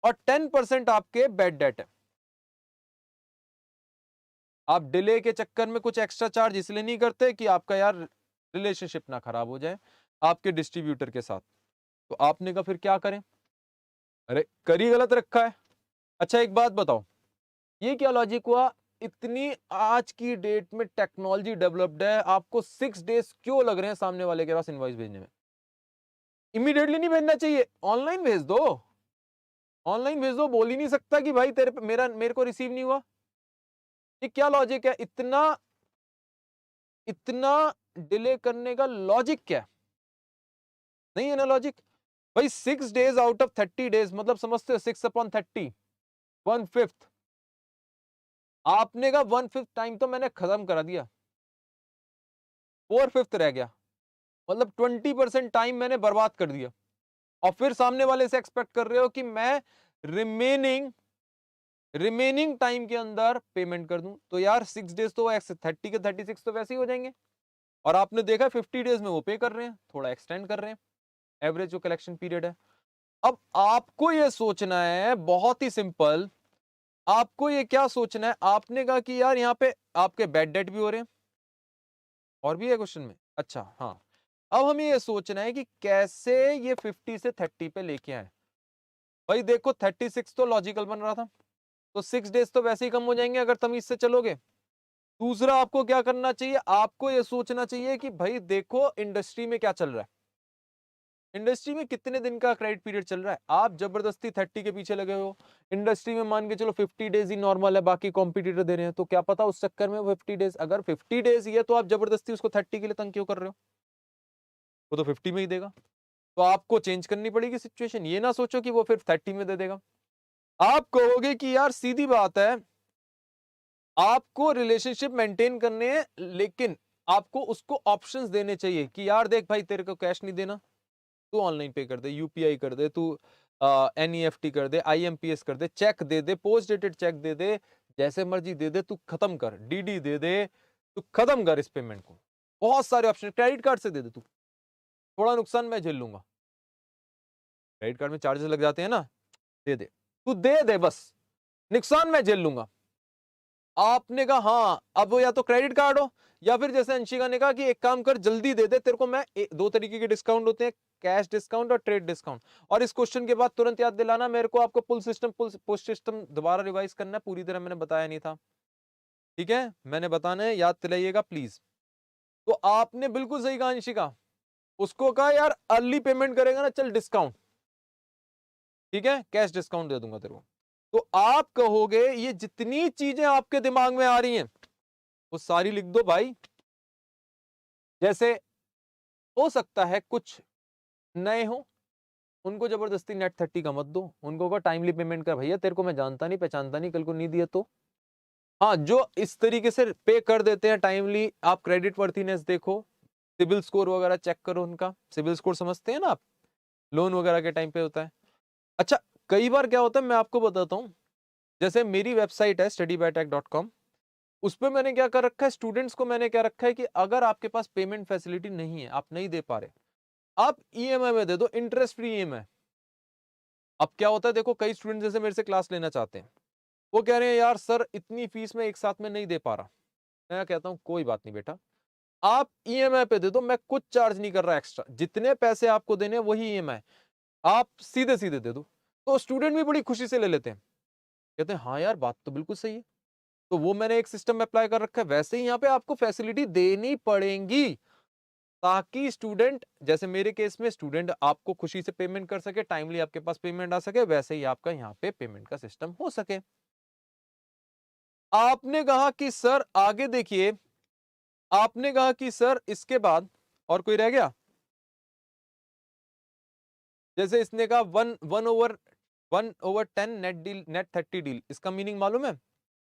और 10% आपके बैड डेट है। आप डिले के चक्कर में कुछ एक्स्ट्रा चार्ज इसलिए नहीं करते कि आपका यार रिलेशनशिप ना खराब हो जाए आपके डिस्ट्रीब्यूटर के साथ। तो आपने कहा फिर क्या करें? अरे कर ही गलत रखा है। अच्छा एक बात बताओ, ये क्या लॉजिक हुआ? इतनी आज की डेट में टेक्नोलॉजी डेवलप्ड है, आपको 6 डेज क्यों लग रहे हैं सामने वाले के पास इनवॉइस भेजने में? इमीडिएटली नहीं भेजना चाहिए, ऑनलाइन भेज दो। ऑनलाइन भेज दो, बोल ही नहीं सकता कि भाई तेरे पे मेरे को रिसीव नहीं हुआ। ये क्या लॉजिक है? इतना इतना डिले करने का लॉजिक क्या है? नहीं है ना लॉजिक भाई। 6 डेज आउट ऑफ 30 डेज मतलब समझते हो 6/30, 1/5। आपने कहा 1/5 टाइम तो मैंने खत्म करा दिया, 4/5 रह गया, मतलब 20% टाइम मैंने बर्बाद कर दिया। और फिर सामने वाले से एक्सपेक्ट कर रहे हो कि मैं रिमेनिंग टाइम के अंदर पेमेंट कर दूं। तो यार 6 डेज तो 30 के 36 तो वैसे ही हो जाएंगे, और आपने देखा 50 डेज में वो पे कर रहे हैं, थोड़ा एक्सटेंड कर रहे हैं एवरेज जो कलेक्शन पीरियड है। अब आपको ये सोचना है बहुत ही सिंपल, आपको ये क्या सोचना है? आपने कहा कि यार यहाँ पे आपके बैड डेट भी हो रहे हैं, और भी है क्वेश्चन में। अच्छा हाँ, अब हमें ये सोचना है कि कैसे ये 50 से 30 पे लेके आए। भाई देखो 36 तो लॉजिकल बन रहा था, तो 6 डेज तो वैसे ही कम हो जाएंगे अगर तमीज से चलोगे। दूसरा आपको क्या करना चाहिए? आपको ये सोचना चाहिए कि भाई देखो इंडस्ट्री में क्या चल रहा है, इंडस्ट्री में कितने दिन का क्रेडिट पीरियड चल रहा है। आप जबरदस्ती 30 के पीछे लगे हो, इंडस्ट्री में मान के चलो 50 डेज ही नॉर्मल है, बाकी कॉम्पिटिटर दे रहे हैं, तो क्या पता उस चक्कर में 50 डेज, अगर 50 डेज ही है तो आप जबरदस्ती उसको 30 के लिए तंग क्यों कर रहे हो? वो तो 50 में ही देगा। तो आपको चेंज करनी पड़ेगी सिचुएशन, ये ना सोचो कि वो फिर 30 में दे देगा। आप कहोगे कि यार सीधी बात है, आपको रिलेशनशिप मेंटेन करने हैं, लेकिन आपको उसको ऑप्शंस देने चाहिए कि यार देख भाई तेरे को कैश नहीं देना, तू ऑनलाइन पे कर दे, यूपीआई कर दे, तू एनईएफटी कर दे, आईएमपीएस कर दे, चेक दे दे, पोस्ट डेटेड चेक दे दे, जैसे मर्जी दे दे, तू खत्म कर, डीडी दे दे, तू खत्म कर इस पेमेंट को। बहुत सारे ऑप्शन, क्रेडिट कार्ड से दे दे, तू थोड़ा नुकसान मैं झेल लूंगा, क्रेडिट कार्ड में चार्जेस लग जाते हैं ना, दे दे, तू दे दे, बस नुकसान मैं झेल लूंगा। आपने कहा हाँ, अब वो या तो क्रेडिट कार्ड हो, या फिर जैसे अंशिका ने कहा कि एक काम कर जल्दी दे दे, तेरे को मैं दो तरीके के डिस्काउंट होते हैं, कैश डिस्काउंट और ट्रेड डिस्काउंट। और इस क्वेश्चन के बाद तुरंत याद दिलाना मेरे को, आपको पुल सिस्टम दोबारा रिवाइज करना है, पूरी तरह मैंने बताया नहीं था, ठीक है? मैंने बताना है, याद दिलाइएगा प्लीज। तो आपने बिल्कुल सही कहा अंशिका, उसको कहा यार अर्ली पेमेंट करेगा ना, चल डिस्काउंट, ठीक है, कैश डिस्काउंट दे दूंगा तेरे को। तो आप कहोगे ये जितनी चीजें आपके दिमाग में आ रही हैं वो सारी लिख दो भाई। जैसे हो सकता है कुछ नए हो, उनको जबरदस्ती नेट 30 का मत दो, उनको कहो टाइमली पेमेंट कर, भैया तेरे को मैं जानता नहीं पहचानता नहीं, कल को नहीं दिया तो। हाँ, जो इस तरीके से पे कर देते हैं टाइमली, आप क्रेडिट वर्थीनेस देखो, सिबिल स्कोर वगैरह चेक करो उनका, सिबिल स्कोर समझते हैं ना आप, लोन वगैरह के टाइम पे होता है। अच्छा कई बार क्या होता है मैं आपको बताता हूँ, जैसे मेरी वेबसाइट है studybytech.com, उस पर मैंने क्या कर रखा है, स्टूडेंट्स को मैंने क्या रखा है कि अगर आपके पास पेमेंट फैसिलिटी नहीं है, आप नहीं दे पा रहे, आप ईएमआई में दे दो, इंटरेस्ट फ्री ईएमआई। अब क्या होता है देखो, कई स्टूडेंट जैसे मेरे से क्लास लेना चाहते हैं, वो कह रहे हैं यार सर इतनी फीस में एक साथ में नहीं दे पा रहा। मैं कहता हूं कोई बात नहीं बेटा, आप ईएमआई पे दे दो, मैं कुछ चार्ज नहीं कर रहा एक्स्ट्रा, जितने पैसे आपको देने वही ईएमआई, आप सीधे सीधे दे दो। तो स्टूडेंट भी बड़ी खुशी से ले लेते हैं, कहते हैं हाँ यार बात तो बिल्कुल सही है। तो वो मैंने एक सिस्टम अप्लाई कर रखा है, वैसे ही यहाँ पे आपको फैसिलिटी देनी पड़ेगी, ताकि स्टूडेंट, जैसे मेरे केस में स्टूडेंट आपको खुशी से पेमेंट कर सके, टाइमली आपके पास पेमेंट आ सके, वैसे ही आपका यहाँ पे पेमेंट का सिस्टम हो सके। आपने कहा कि सर आगे देखिए, आपने कहा कि सर इसके बाद और कोई रह गया, जैसे इसने कहा 1/10 नेट डील, नेट 30 डील, इसका मीनिंग मालूम है?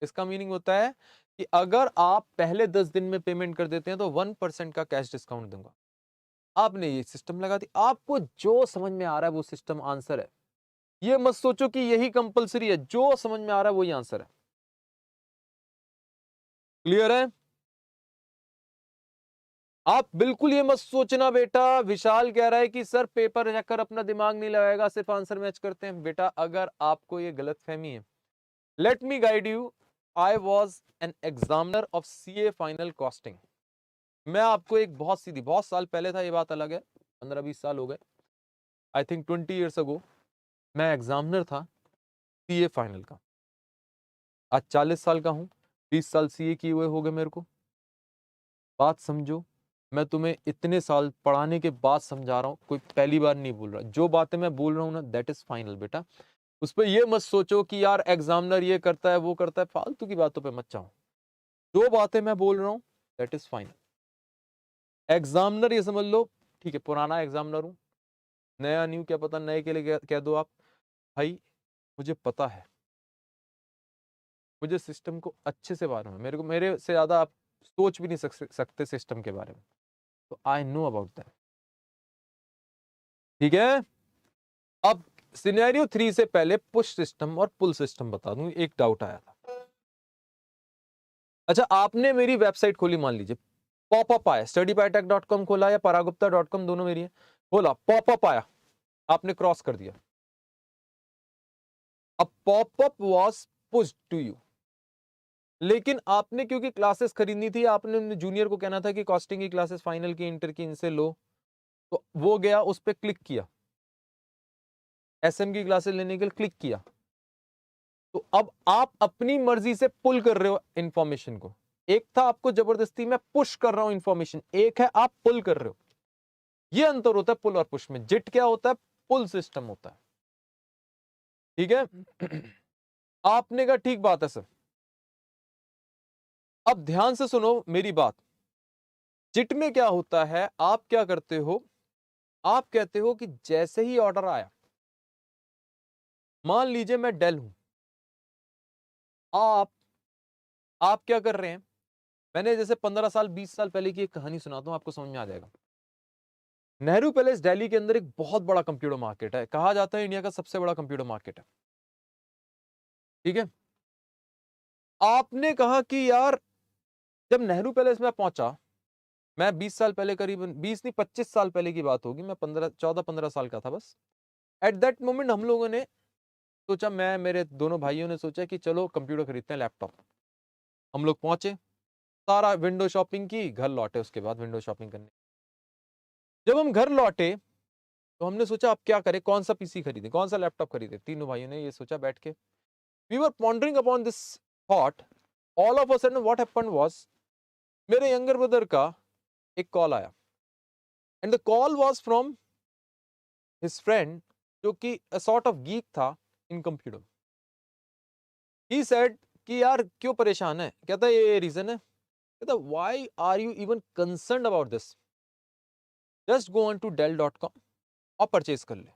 इसका मीनिंग होता है कि अगर आप पहले 10 दिन में पेमेंट कर देते हैं तो 1% का कैश डिस्काउंट दूंगा। आपने ये सिस्टम लगा दी, आपको जो समझ में आ रहा है वो सिस्टम आंसर है, ये मत सोचो कि यही कंपलसरी है, जो समझ में आ रहा है वही आंसर है। क्लियर है? आप बिल्कुल ये मत सोचना बेटा, विशाल कह रहा है कि सर पेपर चेकर अपना दिमाग नहीं लगाएगा, सिर्फ आंसर मैच करते हैं। बेटा अगर आपको ये गलत फहमी है, let me guide you. I was an examiner of CA final costing. मैं आपको एक बहुत सीधी, बहुत साल पहले था ये बात अलग है, 15-20 साल हो गए, आई थिंक 20 ईयर्स अगो मैं एग्जामिनर था CA फाइनल का। आज 40 साल का हूं, 20 साल CA किए हुए हो गए मेरे को। बात समझो, मैं तुम्हें इतने साल पढ़ाने के बाद समझा रहा हूं, कोई पहली बार नहीं बोल रहा। जो बातें मैं बोल रहा हूं ना, दैट इज फाइनल बेटा। उस पर ये मत सोचो कि यार एग्जामिनर ये करता है वो करता है, फालतू की बातों पे मत जाओ। जो बातें मैं बोल रहा हूं दैट इज फाइनल। एग्जामिनर ये समझ लो, ठीक है पुराना एग्जामिनर हूं, नया न्यू क्या पता, नए के लिए कह दो आप। भाई मुझे पता है, मुझे सिस्टम को अच्छे से मालूम है, मेरे से ज्यादा आप सोच भी नहीं सकते सिस्टम के बारे में, तो आई नो अबाउट दैट। ठीक है, अब सिनेरियो 3 से पहले पुश सिस्टम और पुल सिस्टम बता दूं, एक डाउट आया था। अच्छा, आपने मेरी वेबसाइट खोली, मान लीजिए पॉपअप आया, studybytech.com खोला या paragupta.com, दोनों मेरी है, खोला, पॉपअप आया, आपने क्रॉस कर दिया। अब popup was pushed to you, लेकिन आपने क्योंकि क्लासेस खरीदनी थी, आपने जूनियर को कहना था कि कॉस्टिंग की क्लासेस फाइनल की, इंटर की, इनसे लो, तो वो गया, उस पर क्लिक किया, SM की क्लासेस लेने के लिए क्लिक किया, तो अब आप अपनी मर्जी से पुल कर रहे हो इंफॉर्मेशन को। एक था आपको जबरदस्ती मैं पुश कर रहा हूं इंफॉर्मेशन, एक है आप पुल कर रहे हो। ये अंतर होता है पुल और पुश में। जिट क्या होता है? पुल सिस्टम होता है। ठीक है, आपने कहा ठीक बात है सर। अब ध्यान से सुनो मेरी बात। जिट में क्या होता है, आप क्या करते हो, आप कहते हो कि जैसे ही ऑर्डर आया, मान लीजिए मैं डेल हूं, आप क्या कर रहे हैं, मैंने जैसे 15 साल 20 साल पहले की एक कहानी सुनाता हूं, आपको समझ में आ जाएगा। नेहरू पैलेस दिल्ली के अंदर एक बहुत बड़ा कंप्यूटर मार्केट है, कहा जाता है इंडिया का सबसे बड़ा कंप्यूटर मार्केट है। ठीक है, आपने कहा कि यार, जब नेहरू पैलेस में पहुंचा, मैं 20 साल पहले, करीबन 20 नहीं 25 साल पहले की बात होगी, मैं 14-15 साल का था बस। एट दैट मोमेंट हम लोगों ने सोचा, मैं मेरे दोनों भाइयों ने सोचा कि चलो कंप्यूटर खरीदते हैं, लैपटॉप। हम लोग पहुंचे, सारा विंडो शॉपिंग की, घर लौटे उसके बाद विंडो शॉपिंग करने। जब हम घर लौटे तो हमने सोचा अब क्या करें, कौन सा पीसी खरीदे, कौन सा लैपटॉप खरीदे। तीनों भाइयों ने ये सोचा बैठ के। We were pondering upon this thought, all of a sudden what happened was, मेरे यंगर ब्रदर का एक कॉल आया, and the call was from his friend, जो कि अ सॉर्ट ऑफ गीक था इन कंप्यूटर। ही सेड कि यार क्यों परेशान है, कहता ये रीजन है, कहता why are you even concerned about this, just go on to dell.com और परचेज कर ले।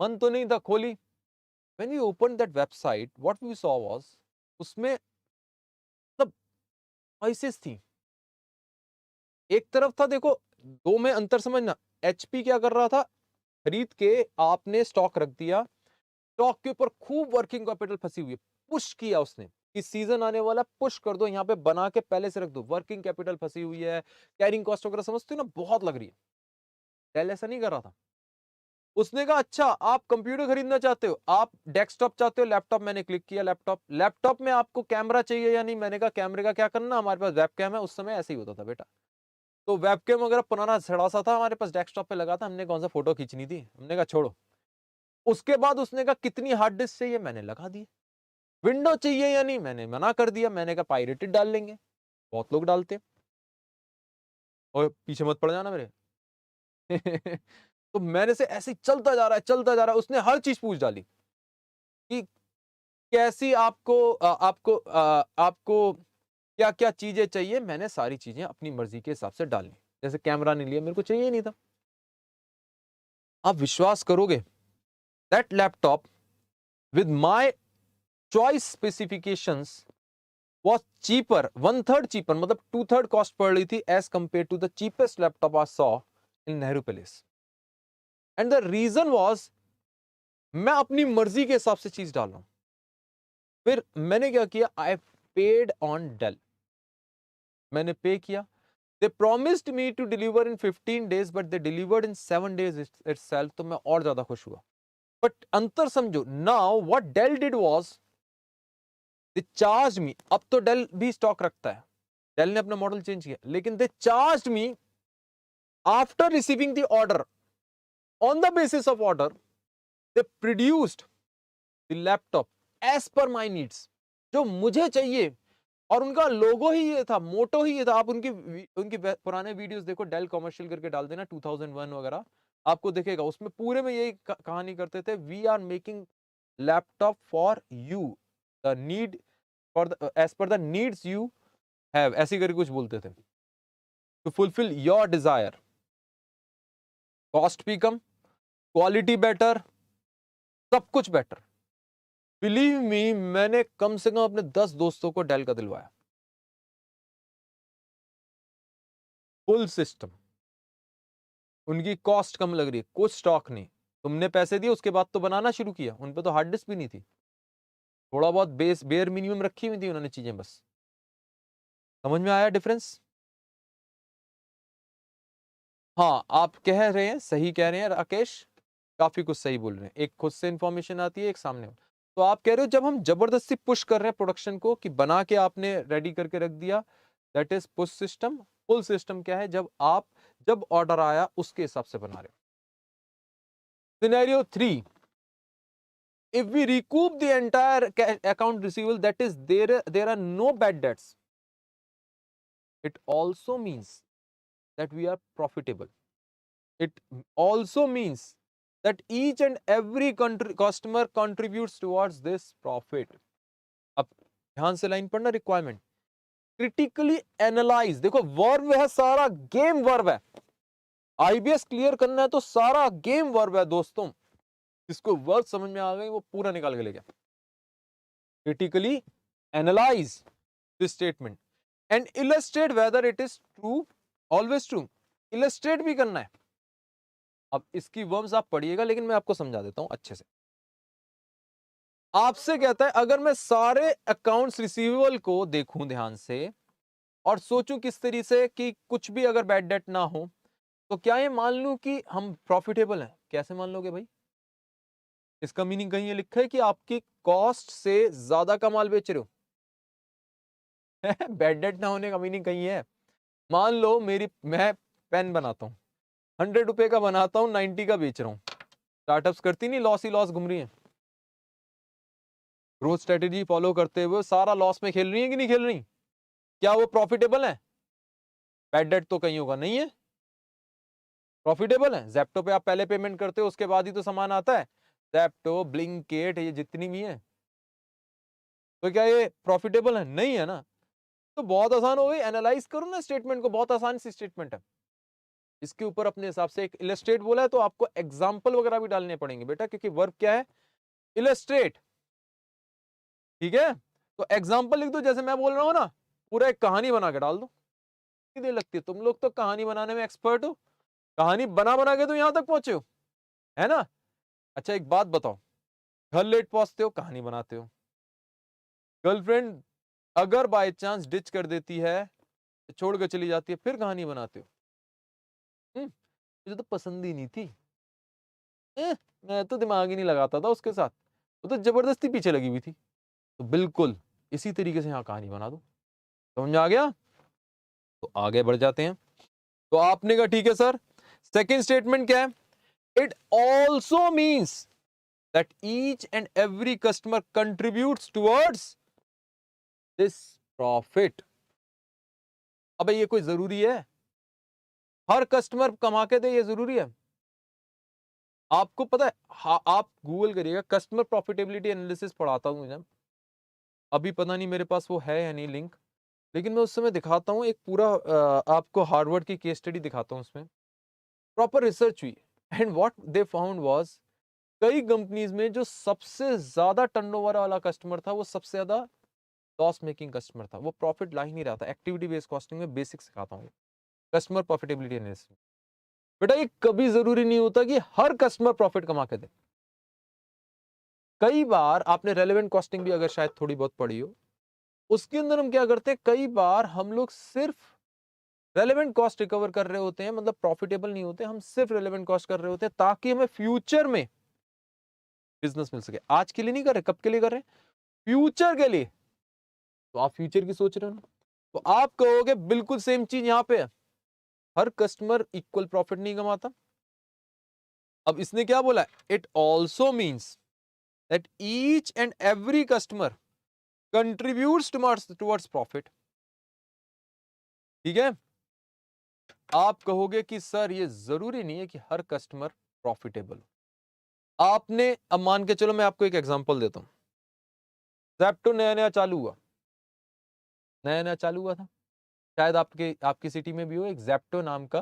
मन तो नहीं था, खोली, when we open that website what we saw was, उसमें मतलब चॉइसेस थी। एक तरफ था, देखो दो में अंतर समझना, HP क्या कर रहा था, खरीद के आपने स्टॉक रख दिया, स्टॉक के ऊपर खूब वर्किंग कैपिटल फंसी हुई है, पुश किया उसने कि सीजन आने वाला, पुश कर दो, यहाँ पे बना के पहले से रख दो, वर्किंग कैपिटल फंसी हुई है, कैरिंग कॉस्ट वगैरह समझते हो ना, बहुत लग रही है। डेल ऐसा नहीं कर रहा था, उसने कहा अच्छा आप कंप्यूटर खरीदना चाहते हो, आप डेस्कटॉप चाहते हो, लैपटॉप। मैंने क्लिक किया लैपटॉप, लैपटॉप में आपको कैमरा चाहिए या नहीं, मैंने कहा कैमरे का क्या करना, हमारे पास वेबकैम है, उस समय ऐसे ही होता था बेटा, तो वेबकैम वगैरह पुराना सड़ा सा था हमारे पास, डेस्कटॉप पे लगा था, हमने कौन सा फोटो खींचनी थी, हमने कहा छोड़ो। उसके बाद उसने कहा कितनी हार्ड डिस्क चाहिए, मैंने लगा दी। विंडो चाहिए या नहीं, मैंने मना कर दिया, मैंने कहा पायरेटेड डाल लेंगे, बहुत लोग डालते हैं, और पीछे मत पड़ जाना मेरे। तो मैंने से ऐसे ही चलता जा रहा है, चलता जा रहा है, उसने हर चीज पूछ डाली कि कैसी आपको क्या क्या चीजें चाहिए। मैंने सारी चीजें अपनी मर्जी के हिसाब से डाली, जैसे कैमरा नहीं लिया, मेरे को चाहिए ही नहीं था। आप विश्वास करोगे, that laptop with my choice specifications was cheaper, 1/3 cheaper, मतलब 2/3 कॉस्ट पड़ रही थी as compare to the cheapest laptop I saw in Nehru palace. And the reason was, मैं अपनी मर्जी के हिसाब से चीज डाल रहा हूं। फिर मैंने क्या किया, आई पेड ऑन डेल, मैंने पे किया। They promised me to deliver in 15 days but they delivered in 7 days itself, तो मैं और ज्यादा खुश हुआ। बट अंतर समझो, now what Dell did was they charge me, अब तो डेल भी स्टॉक रखता है, डेल ने अपना मॉडल चेंज किया, लेकिन they charge me after receiving the order, on the basis of order they produced the laptop as per my needs, जो मुझे चाहिए। और उनका लोगो ही ये था, मोटो ही ये था। आप उनकी पुराने वीडियोस देखो, डेल कमर्शियल करके डाल देना 2001 वगैरह, आपको दिखेगा उसमें पूरे में यही कहानी करते थे, we are making laptop for you, the need for as per the needs you have, ऐसी करके कुछ बोलते थे, to fulfil your desire, cost भी कम, क्वालिटी बेटर, सब कुछ बेटर। बिलीव मी, मैंने कम से कम अपने 10 दोस्तों को डेल का दिलवाया, फुल सिस्टम, उनकी कॉस्ट कम लग रही है, कुछ स्टॉक नहीं, तुमने पैसे दिए उसके बाद तो बनाना शुरू किया, उन पे तो हार्ड डिस्क भी नहीं थी, थोड़ा बहुत बेयर मिनिमम रखी हुई थी उन्होंने चीजें बस। समझ में आया डिफरेंस? हाँ, आप कह रहे हैं, सही कह रहे हैं राकेश, काफी कुछ सही बोल रहे हैं, एक खुद से इंफॉर्मेशन आती है, एक सामने। तो आप कह रहे हो जब हम जबरदस्ती पुश कर रहे हैं प्रोडक्शन को, कि बना के आपने रेडी करके रख दिया, that is push system. Full system क्या है, जब ऑर्डर आया उसके हिसाब से बना रहे हो। Scenario 3, if we recoup the entire account receivable, that is there are no bad debts, it also means that we are profitable. It also means that each and every customer contributes towards this profit. अब ध्यान से line पढ़ना, requirement critically analyse, देखो verb है, सारा game verb है, IBS clear करना है तो सारा गेम वर्ब है दोस्तों, जिसको वर्ब समझ में आ गई वो पूरा निकाल के ले गया। Critically analyse this statement and illustrate whether it is true, always true, illustrate भी करना है। अब इसकी वर्ब्स आप पढ़िएगा, लेकिन मैं आपको समझा देता हूं अच्छे से। आपसे कहता है अगर मैं सारे अकाउंट्स रिसीवेबल को देखूं ध्यान से और सोचूं किस तरीके से कि कुछ भी अगर बैड डेट ना हो, तो क्या ये मान लूं कि हम प्रॉफिटेबल हैं? कैसे मान लोगे भाई? इसका मीनिंग कहीं ये लिखा है कि आपकी कॉस्ट से ज्यादा का माल बेच रहे हो। बैड डेट ना होने का मीनिंग कहीं है। मान लो मैं पेन बनाता हूं, 100 रुपए का बनाता हूं, 90 का बेच रहा हूं। स्टार्टअप्स करती नहीं, लॉस ही लॉस घूम रही है, ग्रोथ स्ट्रेटेजी फॉलो करते हुए सारा लॉस में खेल रही है कि नहीं खेल रही? क्या वो प्रॉफिटेबल है? बैड डेट तो कहीं होगा नहीं है, प्रॉफिटेबल है। जेप्टो पे आप पहले पेमेंट करते हो, उसके बाद ही तो सामान आता है, जेप्टो, ब्लिंकिट, ये जितनी भी है, तो क्या ये प्रॉफिटेबल है? नहीं है ना। तो बहुत आसान हो गई, एनालाइज करो ना स्टेटमेंट को, बहुत आसान सी स्टेटमेंट है। इसके ऊपर अपने हिसाब से एक इलस्ट्रेट बोला है, तो आपको एग्जाम्पल वगैरह भी डालने पड़ेंगे बेटा, क्योंकि वर्ब क्या है? इलस्ट्रेट। ठीक है, तो एग्जाम्पल लिख दो, जैसे मैं बोल रहा हूं ना, पूरा एक कहानी बना के डाल दो। कितनी देर लगती है? तुम लोग तो कहानी बनाने में एक्सपर्ट हो, कहानी बना बना के तो यहां तक पहुंचे हो, है ना। अच्छा एक बात बताओ, घर लेट पहुंचते हो, कहानी बनाते हो। गर्लफ्रेंड अगर बाय चांस डिच कर देती है, छोड़ कर चली जाती है, फिर कहानी बनाते हो। मुझे तो पसंद ही नहीं थी, मैं तो दिमाग ही नहीं लगाता था उसके साथ, वो तो जबरदस्ती पीछे लगी हुई थी। तो बिल्कुल इसी तरीके से यहाँ कहानी बना दो। समझ में आ गया? तो आगे बढ़ जाते हैं। तो आपने कहा ठीक है सर, सेकंड स्टेटमेंट क्या है? It also means that each and every customer contributes towards this profit. अब ये कोई जरूरी है? हर कस्टमर कमा के दे, ये जरूरी है? आपको पता है, आप गूगल करिएगा, कस्टमर प्रॉफिटेबिलिटी एनालिसिस पढ़ाता हूं मुझे, अभी पता नहीं मेरे पास वो है या नहीं लिंक, लेकिन मैं उस समय दिखाता हूँ एक पूरा आपको हार्वर्ड की केस स्टडी दिखाता हूँ, उसमें प्रॉपर रिसर्च हुई। And what they found was, कई कंपनीज में जो सबसे ज्यादा टर्नओवर वाला कस्टमर था, वो सबसे ज्यादा लॉस मेकिंग कस्टमर था, वो प्रॉफिट ला ही नहीं रहा था। एक्टिविटी बेस्ड कॉस्टिंग में बेसिक सिखाता हूँ, कस्टमर प्रॉफिटेबिलिटी एनालिसिस। बेटा ये कभी जरूरी नहीं होता कि हर कस्टमर प्रॉफिट कमा के दे। कई बार आपने रेलेवेंट कॉस्टिंग भी अगर शायद थोड़ी बहुत पढ़ी हो, उसके अंदर हम क्या करते हैं, कई बार हम लोग सिर्फ रेलेवेंट कॉस्ट रिकवर कर रहे होते हैं, मतलब प्रॉफिटेबल नहीं होते, हम सिर्फ रेलेवेंट कॉस्ट कर रहे होते हैं ताकि हमें फ्यूचर में बिजनेस मिल सके। आज के लिए नहीं कर रहे, कब के लिए कर रहे हैं, फ्यूचर के लिए। तो आप फ्यूचर की सोच रहे हो ना, तो आप कहोगे बिल्कुल सेम चीज यहां पे है, हर कस्टमर इक्वल प्रॉफिट नहीं कमाता। अब इसने क्या बोला, it also means that each and every customer contributes towards profit. ठीक है, आप कहोगे कि सर ये जरूरी नहीं है कि हर कस्टमर प्रॉफिटेबल हो। आपने, अब मान के चलो मैं आपको एक एग्जांपल देता हूं, ज़ेप्टो नया नया चालू हुआ, नया नया चालू हुआ था, शायद आपकी सिटी में भी हो, एक ज़ेप्टो नाम का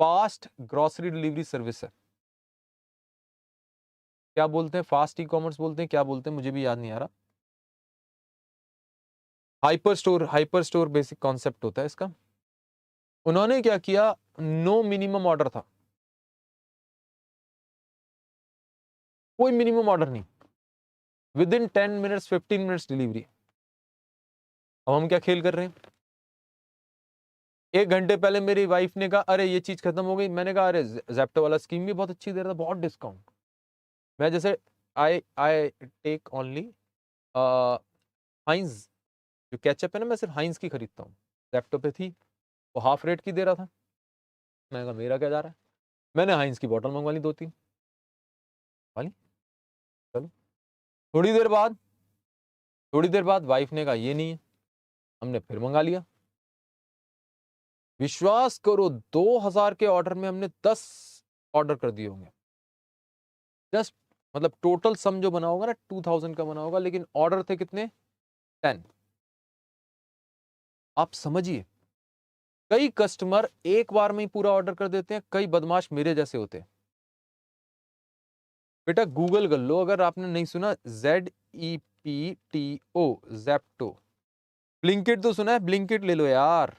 फास्ट ग्रोसरी डिलीवरी सर्विस है। क्या बोलते हैं, फास्ट ई कॉमर्स बोलते हैं, क्या बोलते हैं मुझे भी याद नहीं आ रहा। हाइपर स्टोर बेसिक कॉन्सेप्ट होता है इसका। उन्होंने क्या किया, नो मिनिमम ऑर्डर था, कोई मिनिमम ऑर्डर नहीं, with in 10 minutes 15 minutes delivery. अब हम क्या खेल कर रहे हैं, 1 घंटे पहले मेरी वाइफ ने कहा अरे ये चीज खत्म हो गई, मैंने कहा अरे ज़ेप्टो वाला स्कीम भी बहुत अच्छी दे रहा था, बहुत डिस्काउंट। मैं जैसे आई आई टेक ओनली हाइंज, जो केचप है ना, मैं सिर्फ हाइंज की खरीदता हूँ, ज़ेप्टो पे थी, वो हाफ रेट की दे रहा था। मैंने कहा मेरा क्या जा रहा है, मैंने हाइंज की बॉटल मंगवा ली, 2-3 वाली। चलो, थोड़ी देर बाद वाइफ ने कहा ये नहीं है, हमने फिर मंगा लिया। विश्वास करो 2000 के ऑर्डर में हमने 10 ऑर्डर कर दिए होंगे, जस्ट मतलब टोटल सम जो बना होगा ना 2000 का बना होगा, लेकिन ऑर्डर थे कितने, 10। आप समझिए, कई कस्टमर एक बार में ही पूरा ऑर्डर कर देते हैं, कई बदमाश मेरे जैसे होते हैं। बेटा गूगल कर लो अगर आपने नहीं सुना, ZEPTO, ज़ेप्टो। ब्लिंकिट तो सुना है, ब्लिंकिट ले लो यार,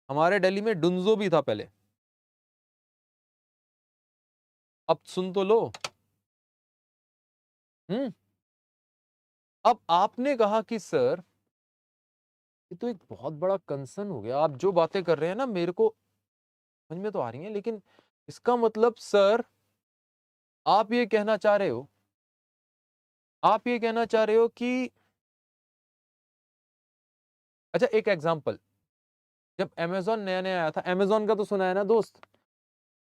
हमारे दिल्ली में डुंजो भी था पहले, अब सुन तो लो। अब आपने कहा कि सर ये तो एक बहुत बड़ा कंसर्न हो गया, आप जो बातें कर रहे हैं ना मेरे को समझ में तो आ रही हैं, लेकिन इसका मतलब सर आप ये कहना चाह रहे हो, आप ये कहना चाह रहे हो कि, अच्छा एक एग्जांपल, जब अमेजॉन नया नया आया था, अमेजॉन का तो सुना है ना दोस्त,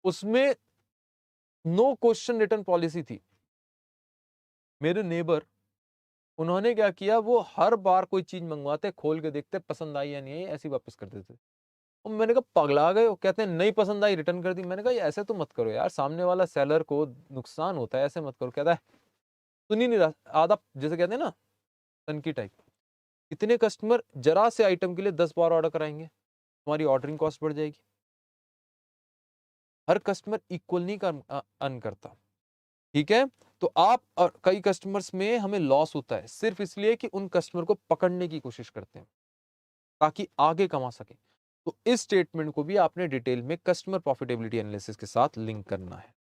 उसमें नो क्वेश्चन रिटर्न पॉलिसी थी। मेरे नेबर, उन्होंने क्या किया, वो हर बार कोई चीज मंगवाते, खोल के देखते पसंद आई या नहीं आई, ऐसी वापस कर देते। और मैंने कहा पगला गए हो, कहते हैं नहीं पसंद आई रिटर्न कर दी। मैंने कहा ये ऐसे तो मत करो यार, सामने वाला सेलर को नुकसान होता है, ऐसे मत करो। कहता है सुन ही नहीं रहा, आधा जैसे कहते हैं ना तनकी टाइप। इतने कस्टमर जरा से आइटम के लिए 10 बार ऑर्डर कराएंगे, तुम्हारी ऑर्डरिंग कॉस्ट बढ़ जाएगी। हर कस्टमर इक्वल नहीं अर्न करता, ठीक है। तो आप और कई कस्टमर्स में हमें लॉस होता है सिर्फ इसलिए कि उन कस्टमर को पकड़ने की कोशिश करते हैं ताकि आगे कमा सके। तो इस स्टेटमेंट को भी आपने डिटेल में कस्टमर प्रॉफिटेबिलिटी एनालिसिस के साथ लिंक करना है।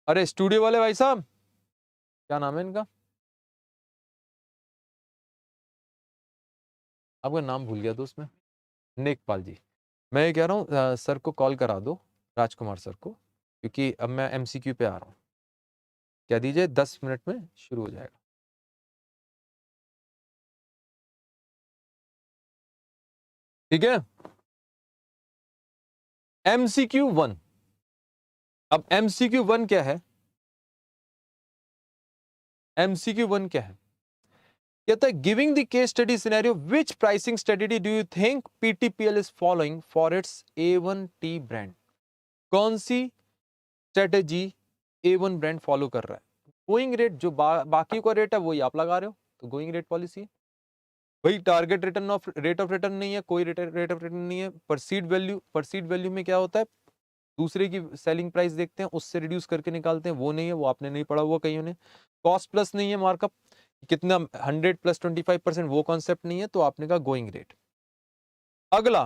अरे स्टूडियो वाले भाई साहब, क्या नाम है इनका, आपका नाम भूल गया दोस्त मैं, नेकपाल जी। मैं ये कह रहा हूँ सर को कॉल करा दो, राजकुमार सर को, क्योंकि अब मैं MCQ पे आ रहा हूँ। कह दीजिए 10 मिनट में शुरू हो जाएगा। ठीक है, MCQ 1। अब MCQ 1 क्या है, MCQ 1 क्या है, कहता है giving the case study scenario which pricing strategy do you think PTPL is following for its A1T brand. कौन सी स्ट्रेटजी A1 ब्रांड फॉलो कर रहा है। गोइंग रेट जो बाकी का रेट है वही आप लगा रहे हो, तो गोइंग रेट पॉलिसी है भाई। Target return of rate of return नहीं है, कोई रेट ऑफ रिटर्न नहीं है। परसीड वैल्यू में क्या होता है, दूसरे की सेलिंग प्राइस देखते हैं उससे रिड्यूस करके निकालते हैं, वो नहीं है, वो आपने नहीं पढ़ा हुआ कहीं ने। कॉस्ट प्लस नहीं है, मार्कअप कितना 100 + 25%, वो कॉन्सेप्ट नहीं है, तो आपने कहा गोइंग रेट। अगला,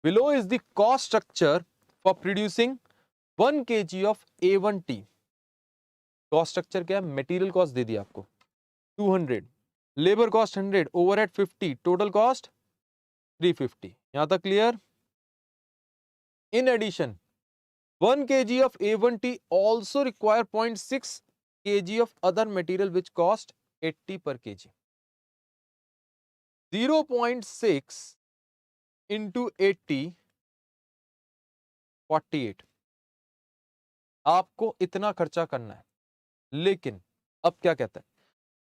below is the cost structure for producing 1 kg of A1T। Cost structure क्या है, मटेरियल कॉस्ट दे दिया आपको, 200, labour cost 100, overhead 50, total cost 350। यहां तक clear? In addition 1 kg of A1T also require 0.6 kg of other material which cost 80 per kg. 0.6 into 80 48। आपको इतना खर्चा करना है, लेकिन अब क्या कहता है?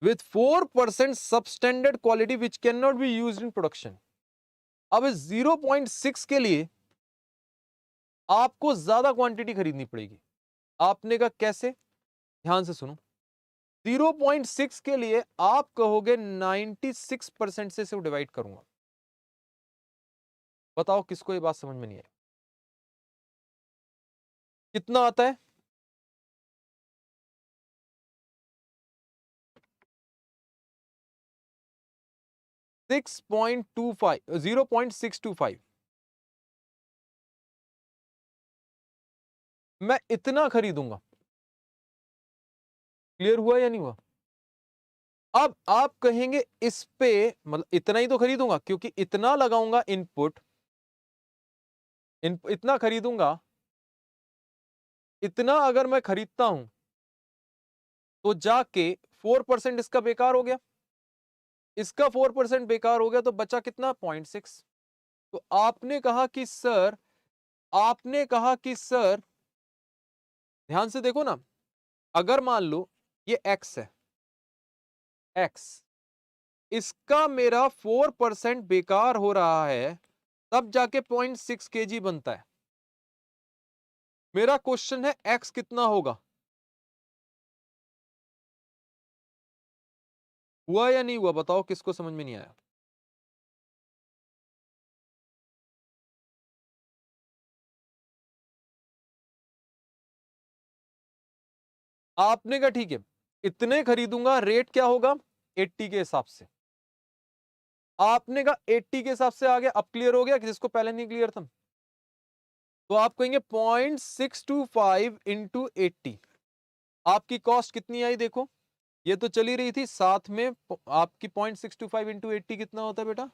With 4% substandard quality which cannot be used in production। अब इस 0.6 के लिए आपको ज्यादा क्वांटिटी खरीदनी पड़ेगी। आपने कहा कैसे? ध्यान से सुनो। 0.6 के लिए आप कहोगे 96% से इसे डिवाइड करूंगा। बताओ किसको ये बात समझ में नहीं आई? कितना आता है? Six point two five 0.625। मैं इतना खरीदूंगा। क्लियर हुआ या नहीं हुआ? अब आप कहेंगे इस पे मतलब इतना ही तो खरीदूंगा, क्योंकि इतना लगाऊंगा इनपुट, इतना खरीदूंगा। इतना अगर मैं खरीदता हूं तो जाके 4% इसका बेकार हो गया, इसका 4% बेकार हो गया, तो बचा कितना? 0.6। तो आपने कहा कि सर ध्यान से देखो ना, अगर मान लो ये x है, x, इसका मेरा 4% बेकार हो रहा है, तब जाके 0.6 kg बनता है। मेरा क्वेश्चन है x कितना होगा? हुआ या नहीं हुआ? बताओ किसको समझ में नहीं आया? आपने कहा ठीक है, इतने खरीदूंगा, रेट क्या होगा? 80 के हिसाब से। आपने कहा 80 के हिसाब से आ गया। अब क्लियर हो गया कि जिसको पहले नहीं क्लियर था? तो आप कहेंगे 0.625 इंटू 80। आपकी कॉस्ट कितनी आई? देखो, ये तो चली रही थी, साथ में आपकी 0.625 इंटू 80 कितना होता है बेटा?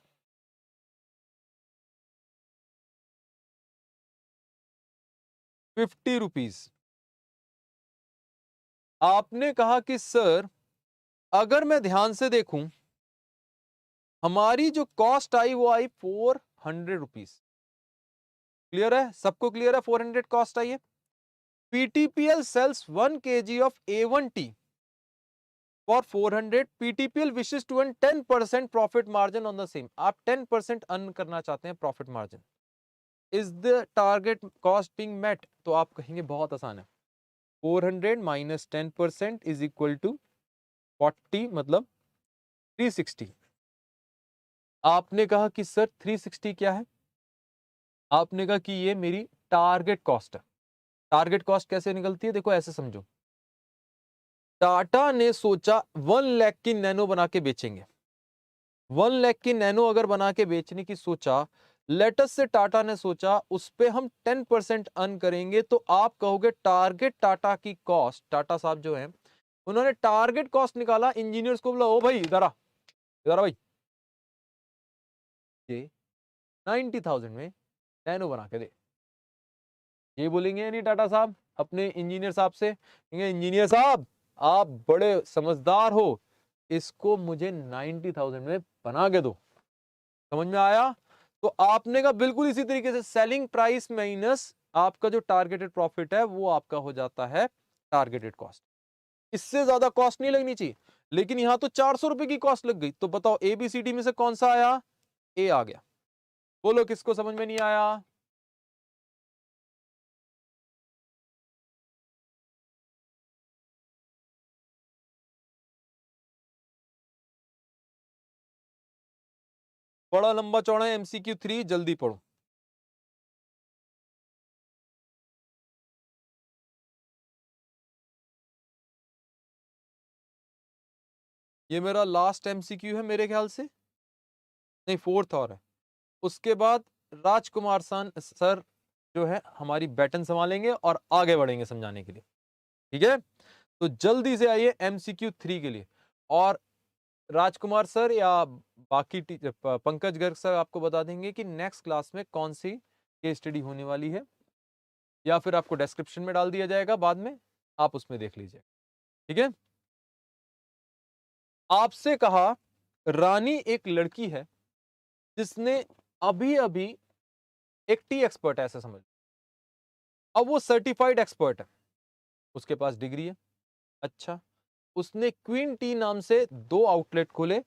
50 रुपीज। आपने कहा कि सर अगर मैं ध्यान से देखूं, हमारी जो कॉस्ट आई वो आई 400 रुपीज। क्लियर है? सबको क्लियर है? 400 कॉस्ट आई है। PTPL sales 1 kg of A1T for 400। PTPL wishes to earn 10% profit margin on the same. आप 10% अर्न करना चाहते हैं profit margin. Is the target cost being met? तो आप कहेंगे बहुत आसान है, 400 माइनस 10% इज इक्वल टू 40, मतलब 360। आपने कहा कि सर 360 क्या है? आपने कहा कि ये मेरी टारगेट कॉस्ट है। टारगेट कॉस्ट कैसे निकलती है? देखो ऐसे समझो, टाटा ने सोचा 1 लाख की नैनो बना के बेचेंगे। 1 लाख की नैनो अगर बना के बेचने की सोचा, लेटस से टाटा ने सोचा उस पे हम 10% अर्न करेंगे, तो आप कहोगे टारगेट टाटा की कॉस्ट, टाटा साहब जो है उन्होंने टारगेट कॉस्ट निकाला। इंजीनियर्स को बोला, ओ भाई इधर आ, इधर आ भाई, ये 90,000 में नैनो बना के दे। ये बोलेंगे नहीं टाटा साहब अपने इंजीनियर साहब से? इंजीनियर साहब आप बड़े समझदार हो, इसको मुझे 90,000 में बना के दो। समझ में आया? तो आपने कहा बिल्कुल इसी तरीके से सेलिंग प्राइस माइनस आपका जो टारगेटेड प्रॉफिट है वो आपका हो जाता है टारगेटेड कॉस्ट। इससे ज्यादा कॉस्ट नहीं लगनी चाहिए, लेकिन यहां तो 400 रुपए की कॉस्ट लग गई। तो बताओ एबीसीडी में से कौन सा आया? ए आ गया। बोलो किसको समझ में नहीं आया? बड़ा लंबा चौड़ा है एमसीक्यू 3, जल्दी पढ़ो। ये मेरा लास्ट एमसीक्यू है मेरे ख्याल से, नहीं 4th और है। उसके बाद राजकुमार सर जो है हमारी बैटन संभालेंगे और आगे बढ़ेंगे समझाने के लिए। ठीक है, तो जल्दी से आइए एमसीक्यू 3 के लिए। और राजकुमार सर या बाकी पंकज गर्ग सर आपको बता देंगे कि नेक्स्ट क्लास में कौन सी केस स्टडी होने वाली है, या फिर आपको डिस्क्रिप्शन में डाल दिया जाएगा, बाद में आप उसमें देख लीजिए। ठीक है। आपसे कहा रानी एक लड़की है जिसने अभी अभी एक टी एक्सपर्ट है, ऐसा समझ। अब वो सर्टिफाइड एक्सपर्ट है, उसके पास डिग्री है। अच्छा, उसने क्वीन टी नाम से 2 आउटलेट खोले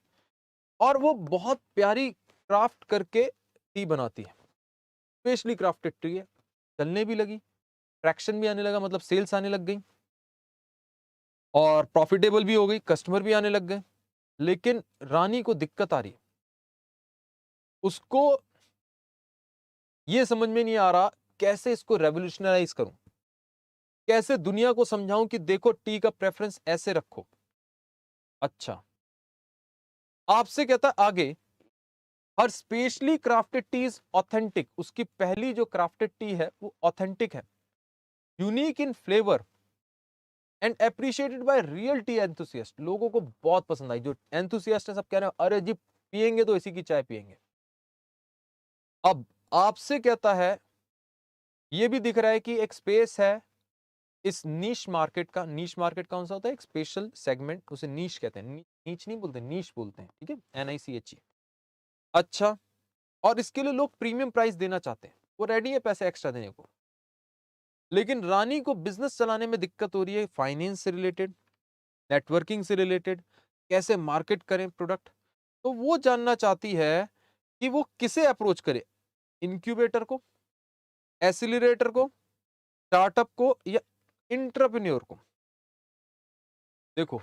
और वो बहुत प्यारी क्राफ्ट करके टी बनाती है, स्पेशली क्राफ्टेड टी है। चलने भी लगी, ट्रैक्शन भी आने लगा, मतलब सेल्स आने लग गई और प्रॉफिटेबल भी हो गई, कस्टमर भी आने लग गए। लेकिन रानी को दिक्कत आ रही है, उसको ये समझ में नहीं आ रहा कैसे इसको रेवोल्यूशनराइज करूं, कैसे दुनिया को समझाऊं कि देखो टी का प्रेफरेंस ऐसे रखो। अच्छा, आपसे कहता आगे, हर specially crafted tea is authentic. उसकी पहली जो क्राफ्टेड टी है वो ऑथेंटिक है, unique in flavour and appreciated by real tea enthusiast. लोगों को बहुत पसंद आई, जो एंथुसियास्ट है सब कह रहे हैं अरे जी पियेंगे तो इसी की चाय पियेंगे। अब आपसे कहता है, ये भी दिख रहा है कि एक स्पेस है इस नीश मार्केट का। नीश मार्केट कौन सा होता है? एक स्पेशल सेगमेंट, उसे नीश कहते हैं। नीच नहीं बोलते, नीश बोलते हैं। ठीक है, NICHE। अच्छा, और इसके लिए लोग प्रीमियम प्राइस देना चाहते हैं, वो रेडी है पैसे एक्स्ट्रा देने को। लेकिन रानी को बिजनेस चलाने में दिक्कत हो रही है, फाइनेंस से रिलेटेड, नेटवर्किंग से रिलेटेड, कैसे मार्केट करें प्रोडक्ट। तो वो जानना चाहती है कि वो किसे अप्रोच करे, इंक्यूबेटर को, एसिलरेटर को, स्टार्टअप को, या इंटरप्रेन्योर को। देखो,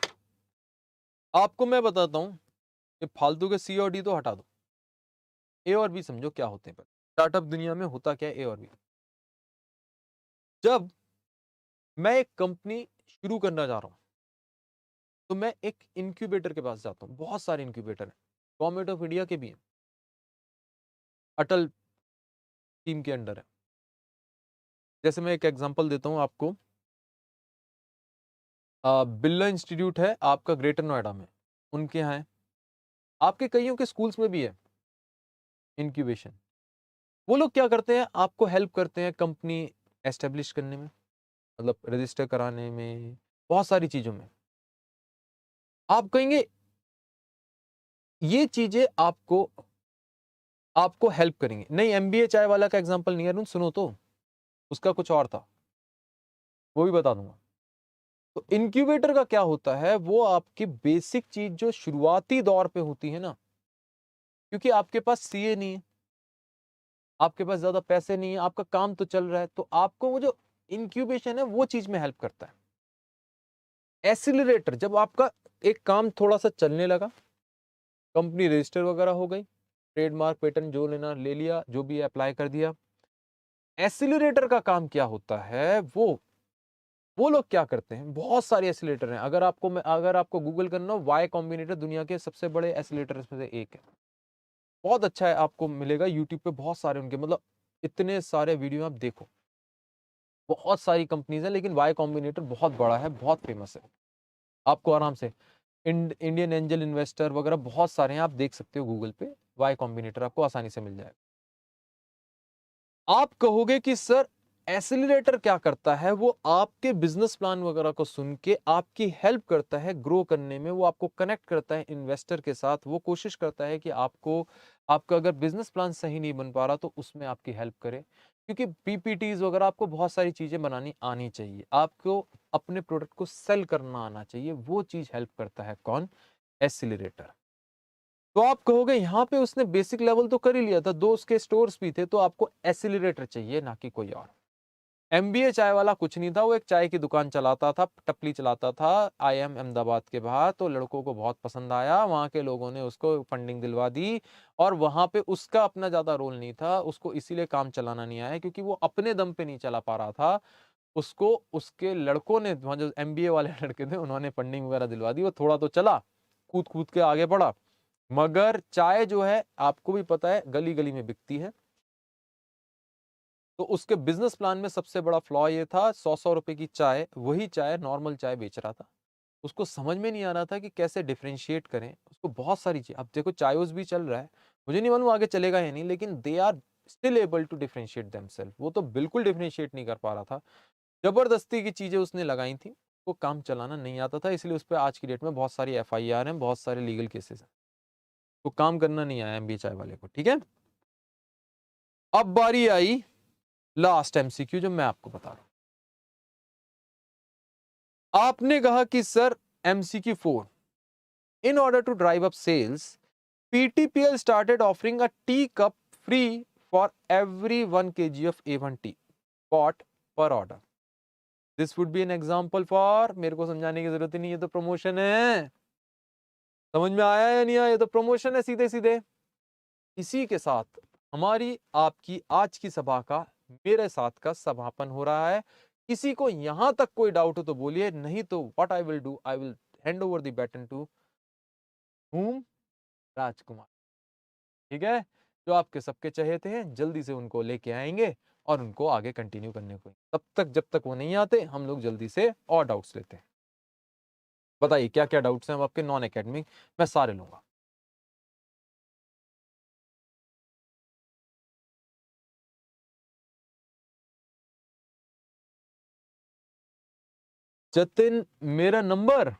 आपको मैं बताता हूं कि फालतू के C और D तो हटा दो, A और B समझो क्या होते हैं। पर स्टार्टअप दुनिया में होता क्या है, A और B। जब मैं एक कंपनी शुरू करना चाह रहा हूं तो मैं एक इंक्यूबेटर के पास जाता हूं। बहुत सारे इंक्यूबेटर हैं, गवर्नमेंट ऑफ इंडिया के भी हैं, अटल स्कीम के अंडर है। जैसे मैं एक एग्जांपल देता हूं आपको, बिरला इंस्टीट्यूट है आपका ग्रेटर नोएडा में, उनके यहाँ है। आपके कईयों के स्कूल्स में भी है इंक्यूबेशन। वो लोग क्या करते हैं, आपको हेल्प करते हैं कंपनी एस्टेब्लिश करने में, मतलब रजिस्टर कराने में, बहुत सारी चीजों में। आप कहेंगे ये चीजें आपको आपको हेल्प करेंगे। नहीं, MBA चाय वाला का एग्जांपल नहीं है, सुनो तो, उसका कुछ और था, वो भी बता दूंगा। तो इंक्यूबेटर का क्या होता है, वो आपकी बेसिक चीज जो शुरुआती दौर पे होती है ना, क्योंकि आपके पास CA नहीं है, आपके पास ज्यादा पैसे नहीं है, आपका काम तो चल रहा है, तो आपको वो जो इंक्यूबेशन है वो चीज में हेल्प करता है। एसिलरेटर, जब आपका एक काम थोड़ा सा चलने लगा, कंपनी रजिस्टर वगैरह हो गई, ट्रेडमार्क पेटेंट जो लेना ले लिया, जो भी अप्लाई कर दिया। एसिलरेटर का काम क्या होता है, वो लोग क्या करते हैं, बहुत सारे एसिलेटर हैं। अगर आपको गूगल करना हो, वाई कॉम्बिनेटर दुनिया के सबसे बड़े एसिलेटर में से एक है, बहुत अच्छा है, आपको मिलेगा यूट्यूब पे बहुत सारे उनके, मतलब इतने सारे वीडियो आप देखो। बहुत सारी कंपनीज है, लेकिन वाई कॉम्बिनेटर बहुत बड़ा है, बहुत फेमस है। आपको आराम से इंडियन एंजल इन्वेस्टर वगैरह बहुत सारे हैं, आप देख सकते हो गूगल पे, वाई कॉम्बिनेटर आपको आसानी से मिल जाएगा। आप कहोगे कि सर एसिलरेटर क्या करता है, वो आपके बिजनेस प्लान वगैरह को सुन के आपकी हेल्प करता है ग्रो करने में, वो आपको कनेक्ट करता है इन्वेस्टर के साथ, वो कोशिश करता है कि आपका अगर बिजनेस प्लान सही नहीं बन पा रहा तो उसमें आपकी हेल्प करे। क्योंकि PPTs वगैरह आपको बहुत सारी चीजें बनानी आनी चाहिए, आपको अपने प्रोडक्ट को सेल करना आना चाहिए, वो चीज हेल्प करता है कौन? एसिलरेटर। तो आप कहोगे यहाँ पे उसने बेसिक लेवल तो कर ही लिया था, 2 उसके स्टोर्स भी थे, तो आपको एसिलरेटर चाहिए, ना कि कोई और। MBA चाय वाला कुछ नहीं था, वो एक चाय की दुकान चलाता था, टपली चलाता था IIM अहमदाबाद के बाहर। तो लड़कों को बहुत पसंद आया, वहां के लोगों ने उसको फंडिंग दिलवा दी, और वहां पे उसका अपना ज्यादा रोल नहीं था, उसको इसीलिए काम चलाना नहीं आया क्योंकि वो अपने दम पे नहीं चला पा रहा था। उसको उसके लड़कों ने, वहां जो MBA वाले लड़के थे, उन्होंने फंडिंग वगैरह दिलवा दी, वो थोड़ा तो चला, कूद कूद के आगे बढ़ा। मगर चाय जो है आपको भी पता है गली गली में बिकती है, तो उसके बिजनेस प्लान में सबसे बड़ा फ्लॉ ये था, 100 रुपए की चाय, वही चाय नॉर्मल चाय बेच रहा था, उसको समझ में नहीं आ रहा था कि कैसे डिफरेंशिएट करें। उसको बहुत सारी चीज़, अब देखो चायोस भी चल रहा है, मुझे नहीं मालूम आगे चलेगा या नहीं, लेकिन they are still able to differentiate themselves. वो तो बिल्कुल डिफरेंशिएट नहीं कर पा रहा था, जबरदस्ती की चीज़ें उसने लगाई थी, वो काम चलाना नहीं आता था, इसलिए उस पे आज की डेट में बहुत सारी एफआईआर हैं, बहुत सारे लीगल केसेस हैं। तो काम करना नहीं आया एमबीए चाय वाले को, ठीक है। अब बारी आई लास्ट एमसीक्यू जो मैं आपको बता रहा हूं। आपने कहा कि sir MCQ 4, in order to drive up sales, PTPL started offering a tea cup free for every 1 kg of A1 tea bought per order. This would be an example for, मेरे को समझाने की जरूरत ही नहीं, ये तो प्रमोशन है। समझ में आया या नहीं आया? ये तो प्रमोशन है सीधे सीधे। इसी के साथ हमारी आपकी आज की सभा का, मेरे साथ का समापन हो रहा है। किसी को यहां तक कोई डाउट हो तो बोलिए, नहीं तो what I will do, I will hand over the baton to whom? Rajkumar, ठीक है, जो आपके सबके चहेते हैं, जल्दी से उनको लेके आएंगे और उनको आगे कंटिन्यू करने को। तब तक जब तक वो नहीं आते, हम लोग जल्दी से और डाउट्स लेते हैं। बताइए क्या क्या डाउट्स हैं अब आपके नॉन एकेडमिक, मैं सारे लूंगा। जतिन, मेरा नंबर,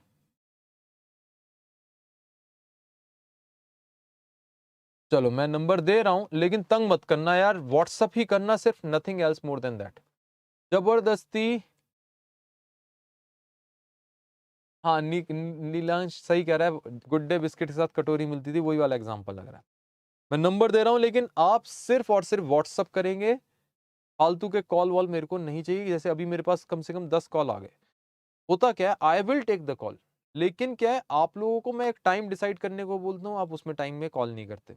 चलो मैं नंबर दे रहा हूं, लेकिन तंग मत करना यार, व्हाट्सअप ही करना सिर्फ, nothing else more than that. जबरदस्ती, हाँ नीलांश सही कह रहा है, गुड डे बिस्किट के साथ कटोरी मिलती थी, वही वाला एग्जांपल लग रहा है। मैं नंबर दे रहा हूं, लेकिन आप सिर्फ और सिर्फ व्हाट्सअप करेंगे, फालतू के कॉल वॉल मेरे को नहीं चाहिए। जैसे अभी मेरे पास कम से कम 10 कॉल आ गए, होता क्या है, I will take the call, लेकिन क्या है, आप लोगों को मैं एक टाइम डिसाइड करने को बोलता हूँ, आप उसमें टाइम में कॉल नहीं करते।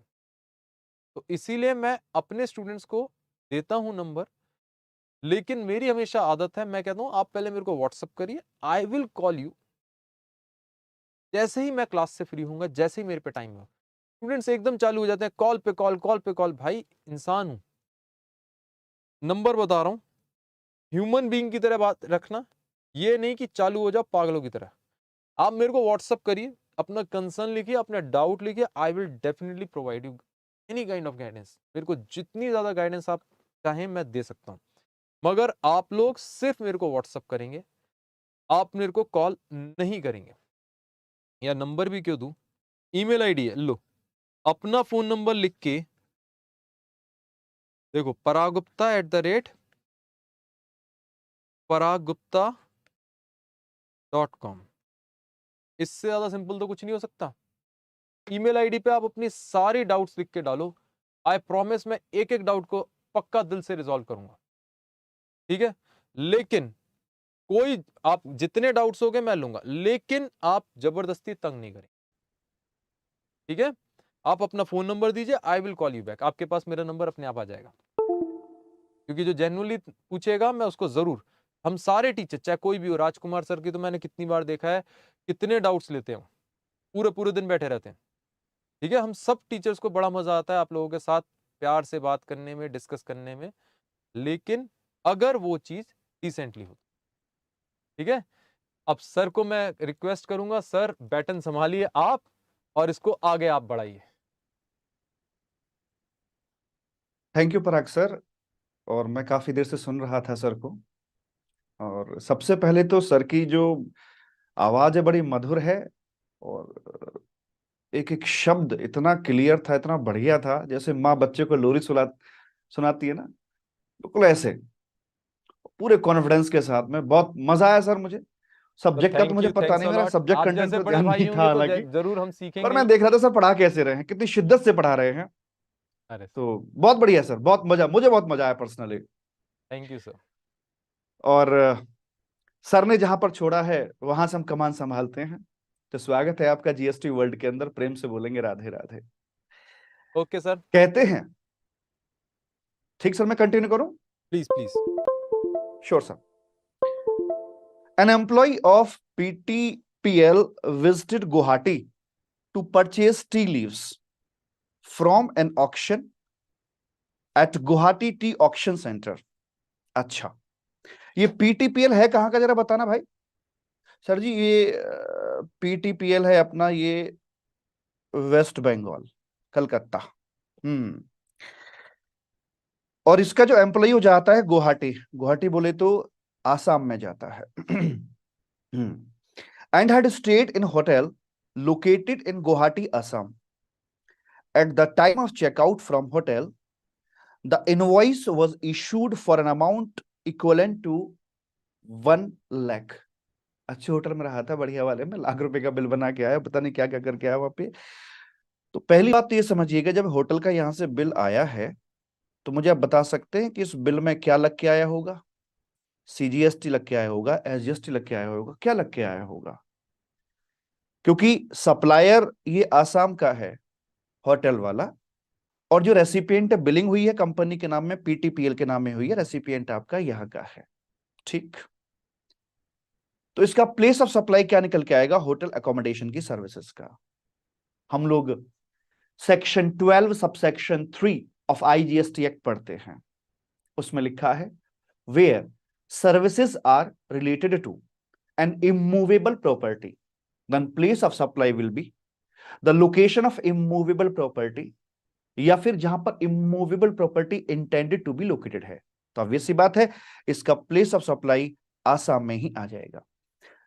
तो इसीलिए मैं अपने स्टूडेंट्स को देता हूं नंबर, लेकिन मेरी हमेशा आदत है, मैं कहता हूं आप पहले मेरे को व्हाट्सअप करिए, आई विल कॉल यू जैसे ही मैं क्लास से फ्री होऊंगा, जैसे ही मेरे पे टाइम होगा। स्टूडेंट्स एकदम चालू हो जाते हैं, कॉल पे कॉल, कॉल पे कॉल। भाई इंसान हूं, नंबर बता रहा हूं, ह्यूमन बीइंग की तरह बात रखना, ये नहीं कि चालू हो जाओ पागलों की तरह। आप मेरे को व्हाट्सअप करिए, अपना कंसर्न लिखिए, अपना डाउट लिखिए, I will definitely provide you any kind of guidance. मेरे को जितनी ज्यादा गाइडेंस आप चाहें मैं दे सकता हूं, मगर आप लोग सिर्फ मेरे को व्हाट्सअप करेंगे, आप मेरे को कॉल नहीं करेंगे। या नंबर भी क्यों दूं, ईमेल आईडी है, लो अपना फोन नंबर लिख के देखो, paragupta@paragupta.com। इससे ज्यादा सिंपल तो कुछ नहीं हो सकता। ईमेल आईडी पे आप अपनी सारी डाउट्स लिख के डालो, आई प्रॉमिस मैं एक एक डाउट को पक्का दिल से रिजॉल्व करूंगा, ठीक है। लेकिन कोई, आप जितने डाउट्स हो गए मैं लूंगा, लेकिन आप जबरदस्ती तंग नहीं करें, ठीक है। आप अपना फोन नंबर दीजिए, I will call you back, आपके पास मेरा नंबर अपने आप आ जाएगा। क्योंकि जो जेन्युइनली पूछेगा मैं उसको जरूर, हम सारे टीचर चाहे कोई भी हो, राजकुमार सर की तो मैंने कितनी बार देखा है, कितने डाउट्स लेते हैं, पूरे पूरे दिन बैठे रहते हैं, ठीक है। हम सब टीचर्स को बड़ा मजा आता है आप लोगों के साथ प्यार से बात करने में, डिस्कस करने में, लेकिन अगर वो चीज डिसेंटली हो, ठीक है। अब सर को मैं रिक्वेस्ट करूंगा, सर बैटन संभालिए आप और इसको आगे आप बढ़ाइए। Thank you Parag sir. और मैं काफी देर से सुन रहा था सर को, और सबसे पहले तो सर की जो आवाज है बड़ी मधुर है, और एक एक शब्द इतना क्लियर था, इतना बढ़िया था, जैसे माँ बच्चे को लोरी सुनाती है ना, बिल्कुल ऐसे पूरे कॉन्फिडेंस के साथ में। बहुत मजा आया सर मुझे। तो सब्जेक्ट का तो थैंक मुझे यू, पता थैंक्स नहीं, अ मेरा लॉट। सब्जेक्ट आप कंटेंट जैसे पर बड़े ध्यान भाई नहीं था होंगे तो हालांकि, जरूर हम पर सीखेंगे मैं ही। देख रहा था सर पढ़ा कैसे रहे हैं, कितनी शिद्दत से पढ़ा रहे हैं। अरे तो बहुत बढ़िया सर, बहुत मजा, मुझे बहुत मजा आया पर्सनली। Thank you sir. और सर ने जहां पर छोड़ा है वहां से हम कमान संभालते हैं। तो स्वागत है आपका जीएसटी वर्ल्ड के अंदर, प्रेम से बोलेंगे राधे राधे। ओके सर, कहते हैं, ठीक सर मैं कंटिन्यू करूं? Please please. Sure sir. An employee of PTPL visited Guwahati to purchase tea leaves from an auction at Guwahati Tea Auction Center. अच्छा, ये PTPL है कहां का जरा बताना भाई। सर जी ये पीटीपीएल है अपना, ये वेस्ट बंगाल, कलकत्ता। हम्म। और इसका जो एम्प्लॉय हो जाता है गुवाहाटी, गुवाहाटी बोले तो आसाम में जाता है। And had stayed in hotel located in Guwahati Assam. At the time of checkout from hotel the invoice was issued for an amount equivalent to 1 lakh. अच्छे होटल में रहा था, बढ़िया वाले में, लाख रुपए का बिल बना के आया, पता नहीं क्या क्या करके आया वहां पे। तो पहली बात तो ये समझिएगा, जब होटल का यहां से बिल आया है तो मुझे आप बता सकते हैं कि इस बिल में क्या लग के आया होगा? सीजीएसटी लग के आया होगा, एसजीएसटी लग के आया होगा, क्या लग के आया होगा? क्योंकि सप्लायर ये आसाम का है, होटल वाला, और जो रेसिपिएंट बिलिंग हुई है कंपनी के नाम में, पीटीपीएल के नाम में हुई है, रेसिपिएंट आपका यहाँ का है। ठीक, तो इसका प्लेस ऑफ सप्लाई क्या निकल के आएगा? होटल अकोमोडेशन की सर्विसेज का। हम लोग section 12 subsection 3 of IGST act पढ़ते हैं, उसमें लिखा है where services are related to an immovable property then place of supply will be the location of immovable property, या फिर जहां पर immovable property intended to be located है। तो obvious सी बात है, इसका प्लेस ऑफ सप्लाई आसाम में ही आ जाएगा।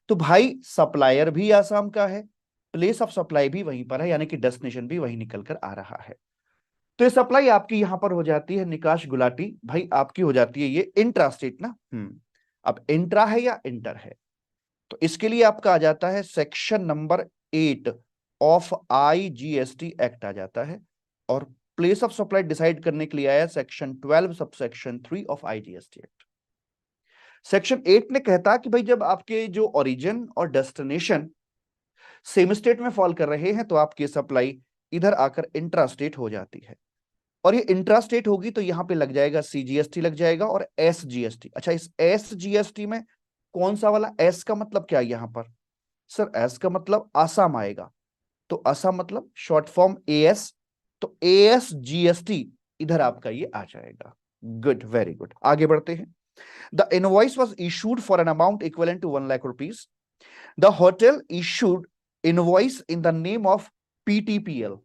तो भाई सप्लायर भी आसाम का है, प्लेस ऑफ सप्लाई भी वहीं पर है, यानी कि डेस्टिनेशन भी वहीं निकल कर आ रहा है। तो ये सप्लाई आपकी यहां पर हो जाती है निकाश गुलाटी, भाई आपकी हो जाती है ये इंट्रा स्टेट ना। अब इंट्रा है या इंटर है, तो इसके लिए आपका आ जाता है section number 8 of IGST act आ जाता है, और प्लेस ऑफ सप्लाई डिसाइड करने के लिए आया section 12 subsection 3 of IGST act. Section 8 ने कहता कि भाई जब आपके जो ओरिजिन और डेस्टिनेशन सेम स्टेट में फॉल कर रहे हैं तो आपकी सप्लाई इधर आकर इंट्रा स्टेट हो जाती है, और ये इंट्रा स्टेट होगी तो यहां पे लग जाएगा सीजीएसटी लग जाएगा और एसजीएसटी। अच्छा, इस एसजीएसटी में कौन सा वाला? एस का मतलब क्या है यहां पर? सर एस का मतलब आसाम आएगा, तो असम मतलब शॉर्ट फॉर्म एएस, तो एएस जीएसटी इधर आपका ये आ जाएगा। गुड, वेरी गुड, आगे बढ़ते हैं। The invoice was issued for an amount equivalent to 1 lakh rupees. The hotel issued invoice in the name of PTPL,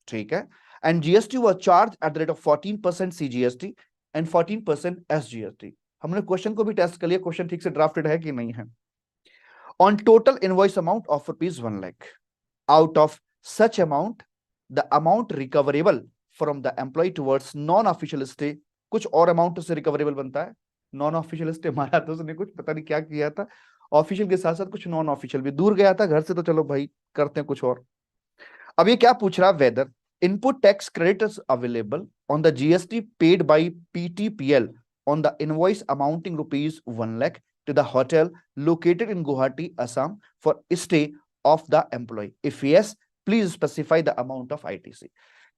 ठीक है, and GST was charge at the rate of 14% CGST and 14% SGST. हमने question को भी test कर लिया, question ठीक से drafted है कि नहीं है। On total invoice amount of rupees 1 lakh. Out of such amount, the amount recoverable from the employee towards non-official stay, कुछ और अमाउंट से रिकवरेबल बनता है। नॉन ऑफिशियल स्टे मारा तो उसने कुछ पता नहीं क्या किया था, ऑफिशियल के साथ साथ कुछ नॉन ऑफिशियल भी, दूर गया था घर से, तो चलो भाई करते हैं कुछ और। अब ये क्या पूछ रहा? Whether input tax credit is available on the GST paid by PTPL on the invoice amounting rupees 1 lakh to the hotel located in Guwahati, Assam for stay of the employee. If yes, please specify the amount of ITC.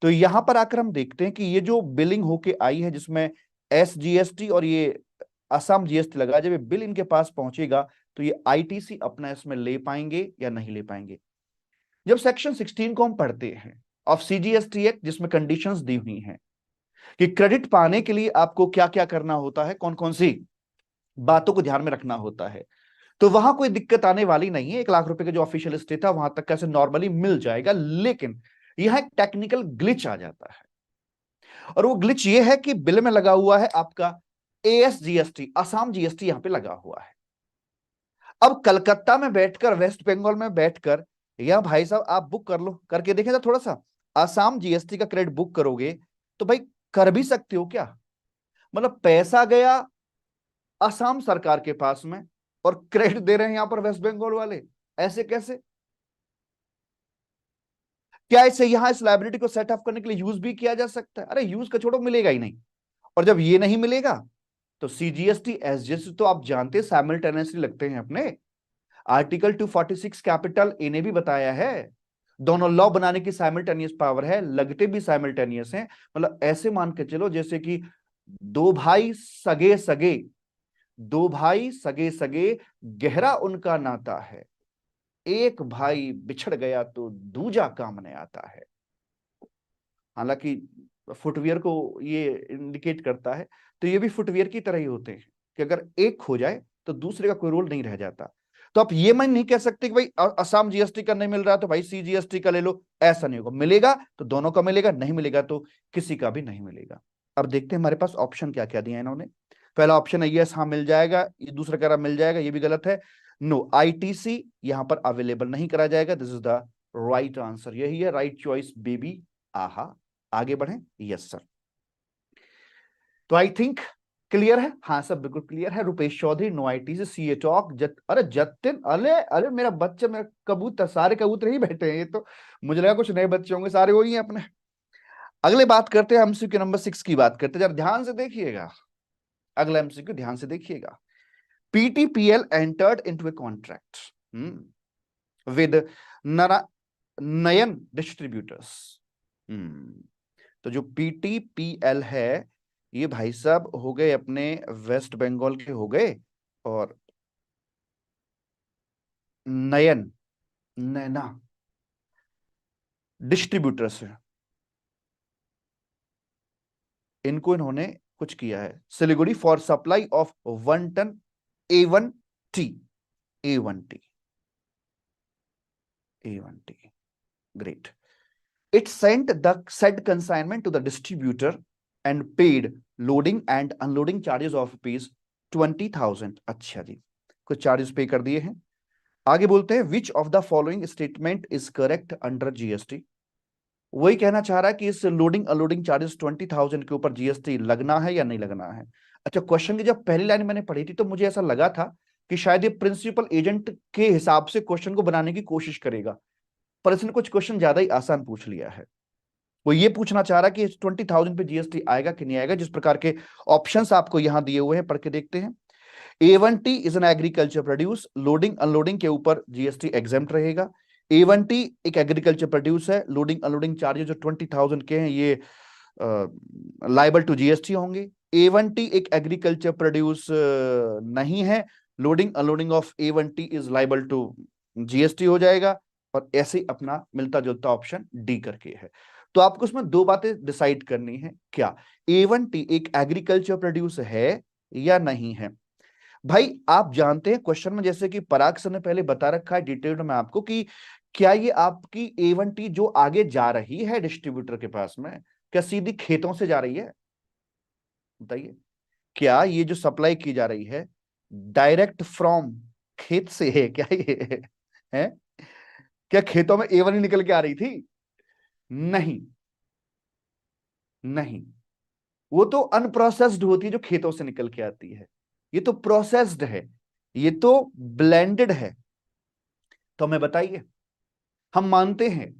तो यहां पर आकर हम देखते हैं कि ये जो बिलिंग होके आई है जिसमें एसजीएसटी और ये असम जीएसटी लगा, जब ये बिल इनके पास पहुंचेगा तो ये आईटीसी अपना इसमें ले पाएंगे या नहीं ले पाएंगे। जब सेक्शन 16 को हम पढ़ते हैं ऑफ सीजीएसटी एक्ट, जिसमें कंडीशंस दी हुई हैं कि क्रेडिट पाने के लिए आपको क्या क्या करना होता है, कौन कौन सी बातों को ध्यान में रखना होता है, तो वहां कोई दिक्कत आने वाली नहीं है। 1 लाख रुपए का जो ऑफिशियल स्टे था वहां तक कैसे नॉर्मली मिल जाएगा, लेकिन यह एक टेक्निकल ग्लिच आ जाता है, और वो ग्लिच ये है कि बिल में लगा हुआ है आपका एएसजीएसटी, असम जीएसटी यहां पे लगा हुआ है। अब कलकत्ता में बैठकर, वेस्ट बंगाल में बैठकर, या भाई साहब आप बुक कर लो, करके देखें तो थोड़ा सा असम जीएसटी का क्रेडिट बुक करोगे तो भाई कर भी सकते हो क्या? मतलब पैसा गया असम सरकार के पास में और क्रेडिट दे रहे हैं यहां पर वेस्ट बंगाल वाले, ऐसे कैसे? क्या इसे यहां इस लाइबिलिटी को सेट ऑफ करने के लिए यूज भी किया जा सकता है? अरे यूज का छोड़ो, मिलेगा ही नहीं। और जब ये नहीं मिलेगा तो सीजीएसटी एसजीएसटी तो आप जानते साइमल्टेनियसली लगते हैं अपने। आर्टिकल 246 कैपिटल ए ने भी बताया है, दोनों लॉ बनाने की साइमल्टेनियस पावर है, लगते भी साइमल्टेनियस हैं। मतलब ऐसे मान के चलो जैसे कि दो भाई सगे सगे, दो भाई सगे सगे, गहरा उनका नाता है, एक भाई बिछड़ गया तो दूजा कामने आता है। हालांकि फुटवियर को ये इंडिकेट करता है, तो ये भी फुटवियर की तरह ही होते हैं कि अगर एक खो जाए तो दूसरे का कोई रोल नहीं रह जाता। तो आप ये मैं नहीं कह सकते कि भाई असम जीएसटी का नहीं मिल रहा तो भाई सीजीएसटी का ले लो, ऐसा नहीं होगा। मिलेगा तो दोनों का मिलेगा, नहीं मिलेगा तो किसी का भी नहीं मिलेगा। अब देखते हैं हमारे पास ऑप्शन क्या क्या दिया है इन्होंने। पहला ऑप्शन है यस, हाँ मिल जाएगा। ये दूसरा कह रहा मिल जाएगा, ये भी गलत है। नो, आईटीसी यहां पर अवेलेबल नहीं करा जाएगा। This is the right answer, यही है राइट चॉइस बेबी। आहा, आगे बढ़े। Yes sir. तो आई थिंक क्लियर है। हाँ सर बिल्कुल क्लियर है। रुपेश चौधरी नो आईटी से सीए टॉक। अरे जतिन, अरे अरे मेरा बच्चा, मेरा कबूतर, सारे कबूतर ही बैठे हैं। ये तो मुझे लगा कुछ नए बच्चे होंगे, सारे वही हैं अपने। अगले बात करते हैं, एमसीक्यू नंबर 6 की बात करते हैं। जरा ध्यान से देखिएगा, अगला एमसीक्यू ध्यान से देखिएगा। PTPL entered into a contract with Nayan distributors. तो जो पीटीपीएल है, ये भाई साहब हो गए अपने वेस्ट बंगाल के हो गए, और नैना डिस्ट्रीब्यूटर्स है, इनको इन्होंने कुछ किया है। Siliguri for supply of 1 ton A1T, A1T, A1T, great. It sent the said consignment to the distributor and paid loading and unloading charges of rupees 20,000। अच्छा जी, कुछ चार्जेस पे कर दिए हैं। आगे बोलते हैं which of the following statement is correct under GST. वही कहना चाह रहा है कि इस लोडिंग अनलोडिंग चार्जेस 20,000 के ऊपर जीएसटी लगना है या नहीं लगना है। अच्छा, क्वेश्चन की जब पहली लाइन मैंने पढ़ी थी तो मुझे ऐसा लगा था कि शायद ये प्रिंसिपल एजेंट के हिसाब से क्वेश्चन को बनाने की कोशिश करेगा, पर इसने कुछ क्वेश्चन ज्यादा ही आसान पूछ लिया है। वो ये पूछना चाह रहा है कि 20,000 पे जीएसटी आएगा कि नहीं आएगा। जिस प्रकार के ऑप्शंस आपको यहां दिए हुए हैं, पढ़ के देखते हैं। A1T is an agriculture produce, loading unloading के ऊपर जीएसटी एग्जेम्प्ट रहेगा। A1T एक एग्रीकल्चर प्रोड्यूस है, लोडिंग अनलोडिंग चार्जेस जो 20,000 के हैं ये लाइबल टू जीएसटी होंगे। A1T एक एग्रीकल्चर प्रोड्यूस नहीं है, loading unloading of A1T is liable to GST हो जाएगा। और ऐसे ही अपना मिलता जुलता ऑप्शन डी करके है। तो आपको उसमें दो बातें डिसाइड करनी है, क्या A1T एक एग्रीकल्चर प्रोड्यूस है या नहीं है। भाई आप जानते हैं क्वेश्चन में, जैसे कि पराग सर ने पहले बता रखा है डिटेल्ड में आपको, कि क्या ये आपकी A1T जो आगे जा रही है डिस्ट्रीब्यूटर के पास में, क्या सीधी खेतों से जा रही है? बताइए, क्या ये जो सप्लाई की जा रही है डायरेक्ट फ्रॉम खेत से है क्या ये है? क्या खेतों में A1 ही निकल के आ रही थी? नहीं, नहीं, वो तो अनप्रोसेस्ड होती है जो खेतों से निकल के आती है। ये तो प्रोसेस्ड है, ये तो ब्लेंडेड है। तो हमें बताइए, हम मानते हैं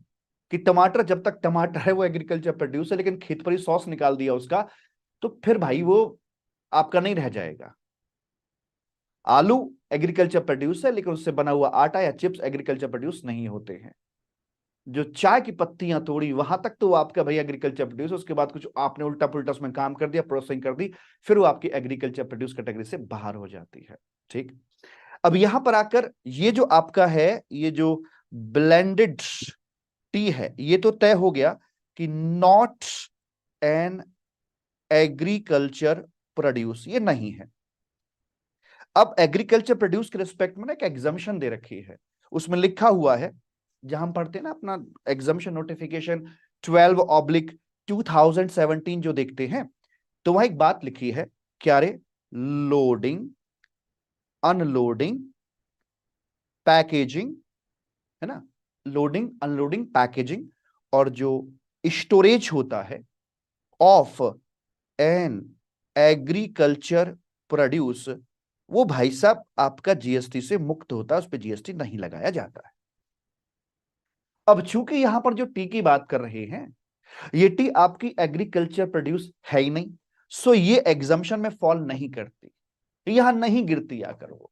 कि टमाटर, जब तक टमाटर है वो एग्रीकल्चर प्रोड्यूस है, लेकिन खेत पर ही सॉस निकाल दिया उसका, तो फिर भाई वो आपका नहीं रह जाएगा। आलू एग्रीकल्चर प्रोड्यूस है, लेकिन उससे बना हुआ आटा या चिप्स एग्रीकल्चर प्रोड्यूस नहीं होते हैं। जो चाय की पत्तियां तोड़ी वहां तक तो वो आपका भाई एग्रीकल्चर प्रोड्यूस, उसके बाद कुछ आपने उल्टा पुल्टा उसमें काम कर दिया, प्रोसेसिंग कर दी, फिर वो आपकी एग्रीकल्चर प्रोड्यूस कैटेगरी से बाहर हो जाती है। ठीक, अब यहां पर आकर ये जो आपका है, ये जो ब्लेंडेड टी है, ये तो तय हो गया कि नॉट एन एग्रीकल्चर प्रोड्यूस, ये नहीं है। अब एग्रीकल्चर प्रोड्यूस के रिस्पेक्ट में ना एक एग्जम्पशन दे रखी है, उसमें लिखा हुआ है, जहां हम पढ़ते हैं ना अपना एग्जम्पशन नोटिफिकेशन 12/2017 जो देखते हैं, तो वहां एक बात लिखी है, क्या रे, लोडिंग अनलोडिंग पैकेजिंग, है ना, लोडिंग अनलोडिंग पैकेजिंग, और जो स्टोरेज होता है ऑफ एन एग्रीकल्चर प्रोड्यूस, वो भाई साहब आपका जीएसटी से मुक्त होता है, उस पर जीएसटी नहीं लगाया जाता है। अब चूंकि यहां पर जो टी की बात कर रहे हैं, ये टी आपकी एग्रीकल्चर प्रोड्यूस है ही नहीं, सो ये एग्जम्पशन में फॉल नहीं करती, यहां नहीं गिरती, आकर वो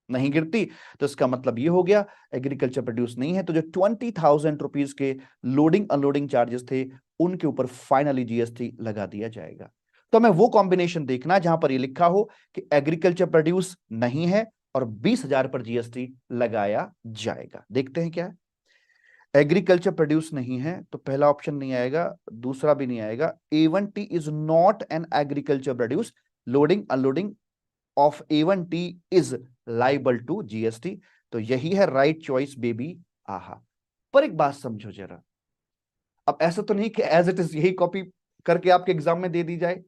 नहीं गिरती, तो इसका मतलब ये हो गया एग्रीकल्चर प्रोड्यूस नहीं है। तो जो 20,000 रुपीज के लोडिंग अनलोडिंग चार्जेस थे, उनके ऊपर फाइनली जीएसटी लगा दिया जाएगा। तो हमें वो कॉम्बिनेशन देखना है जहां पर ये लिखा हो कि एग्रीकल्चर प्रोड्यूस नहीं है और 20,000 पर जीएसटी लगाया जाएगा। देखते हैं क्या है। एग्रीकल्चर प्रोड्यूस नहीं है तो पहला ऑप्शन नहीं आएगा, दूसरा भी नहीं आएगा। A1T is not an agriculture produce, loading unloading of A1T is liable to GST. तो यही है राइट चॉइस बेबी, आहा। पर एक बात समझो जरा, अब ऐसा तो नहीं कि एज इट इज यही कॉपी करके आपके एग्जाम में दे दी जाए,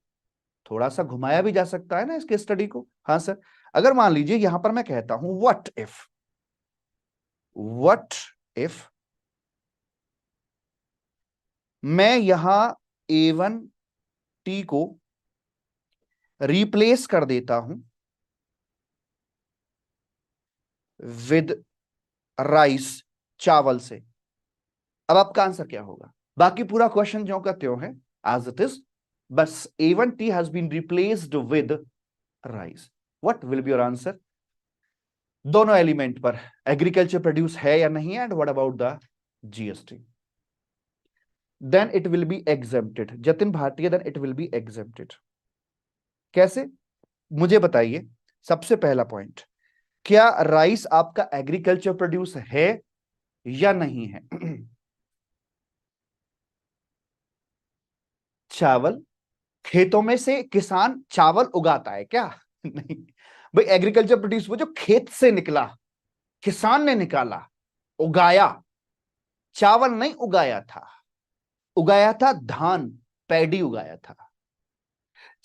थोड़ा सा घुमाया भी जा सकता है ना इसके स्टडी को। हाँ सर, अगर मान लीजिए यहां पर मैं कहता हूं व्हाट इफ मैं यहां A1T को रिप्लेस कर देता हूं विद राइस, चावल से, अब आपका आंसर क्या होगा? बाकी पूरा क्वेश्चन ज्यों का त्यों है, एज इट इज, बस A1T has been replaced with rice. What will be your answer? दोनों एलिमेंट पर एग्रीकल्चर प्रोड्यूस है या नहीं, and what about the GST? Then it will be exempted. Jatin Bhatia, then it will be exempted. कैसे, मुझे बताइए। सबसे पहला पॉइंट, क्या राइस आपका एग्रीकल्चर प्रोड्यूस है या नहीं है? चावल, खेतों में से किसान चावल उगाता है क्या? नहीं भाई, एग्रीकल्चर प्रोड्यूस वो जो खेत से निकला, किसान ने निकाला, उगाया। चावल नहीं उगाया था, उगाया था धान, पैडी उगाया था।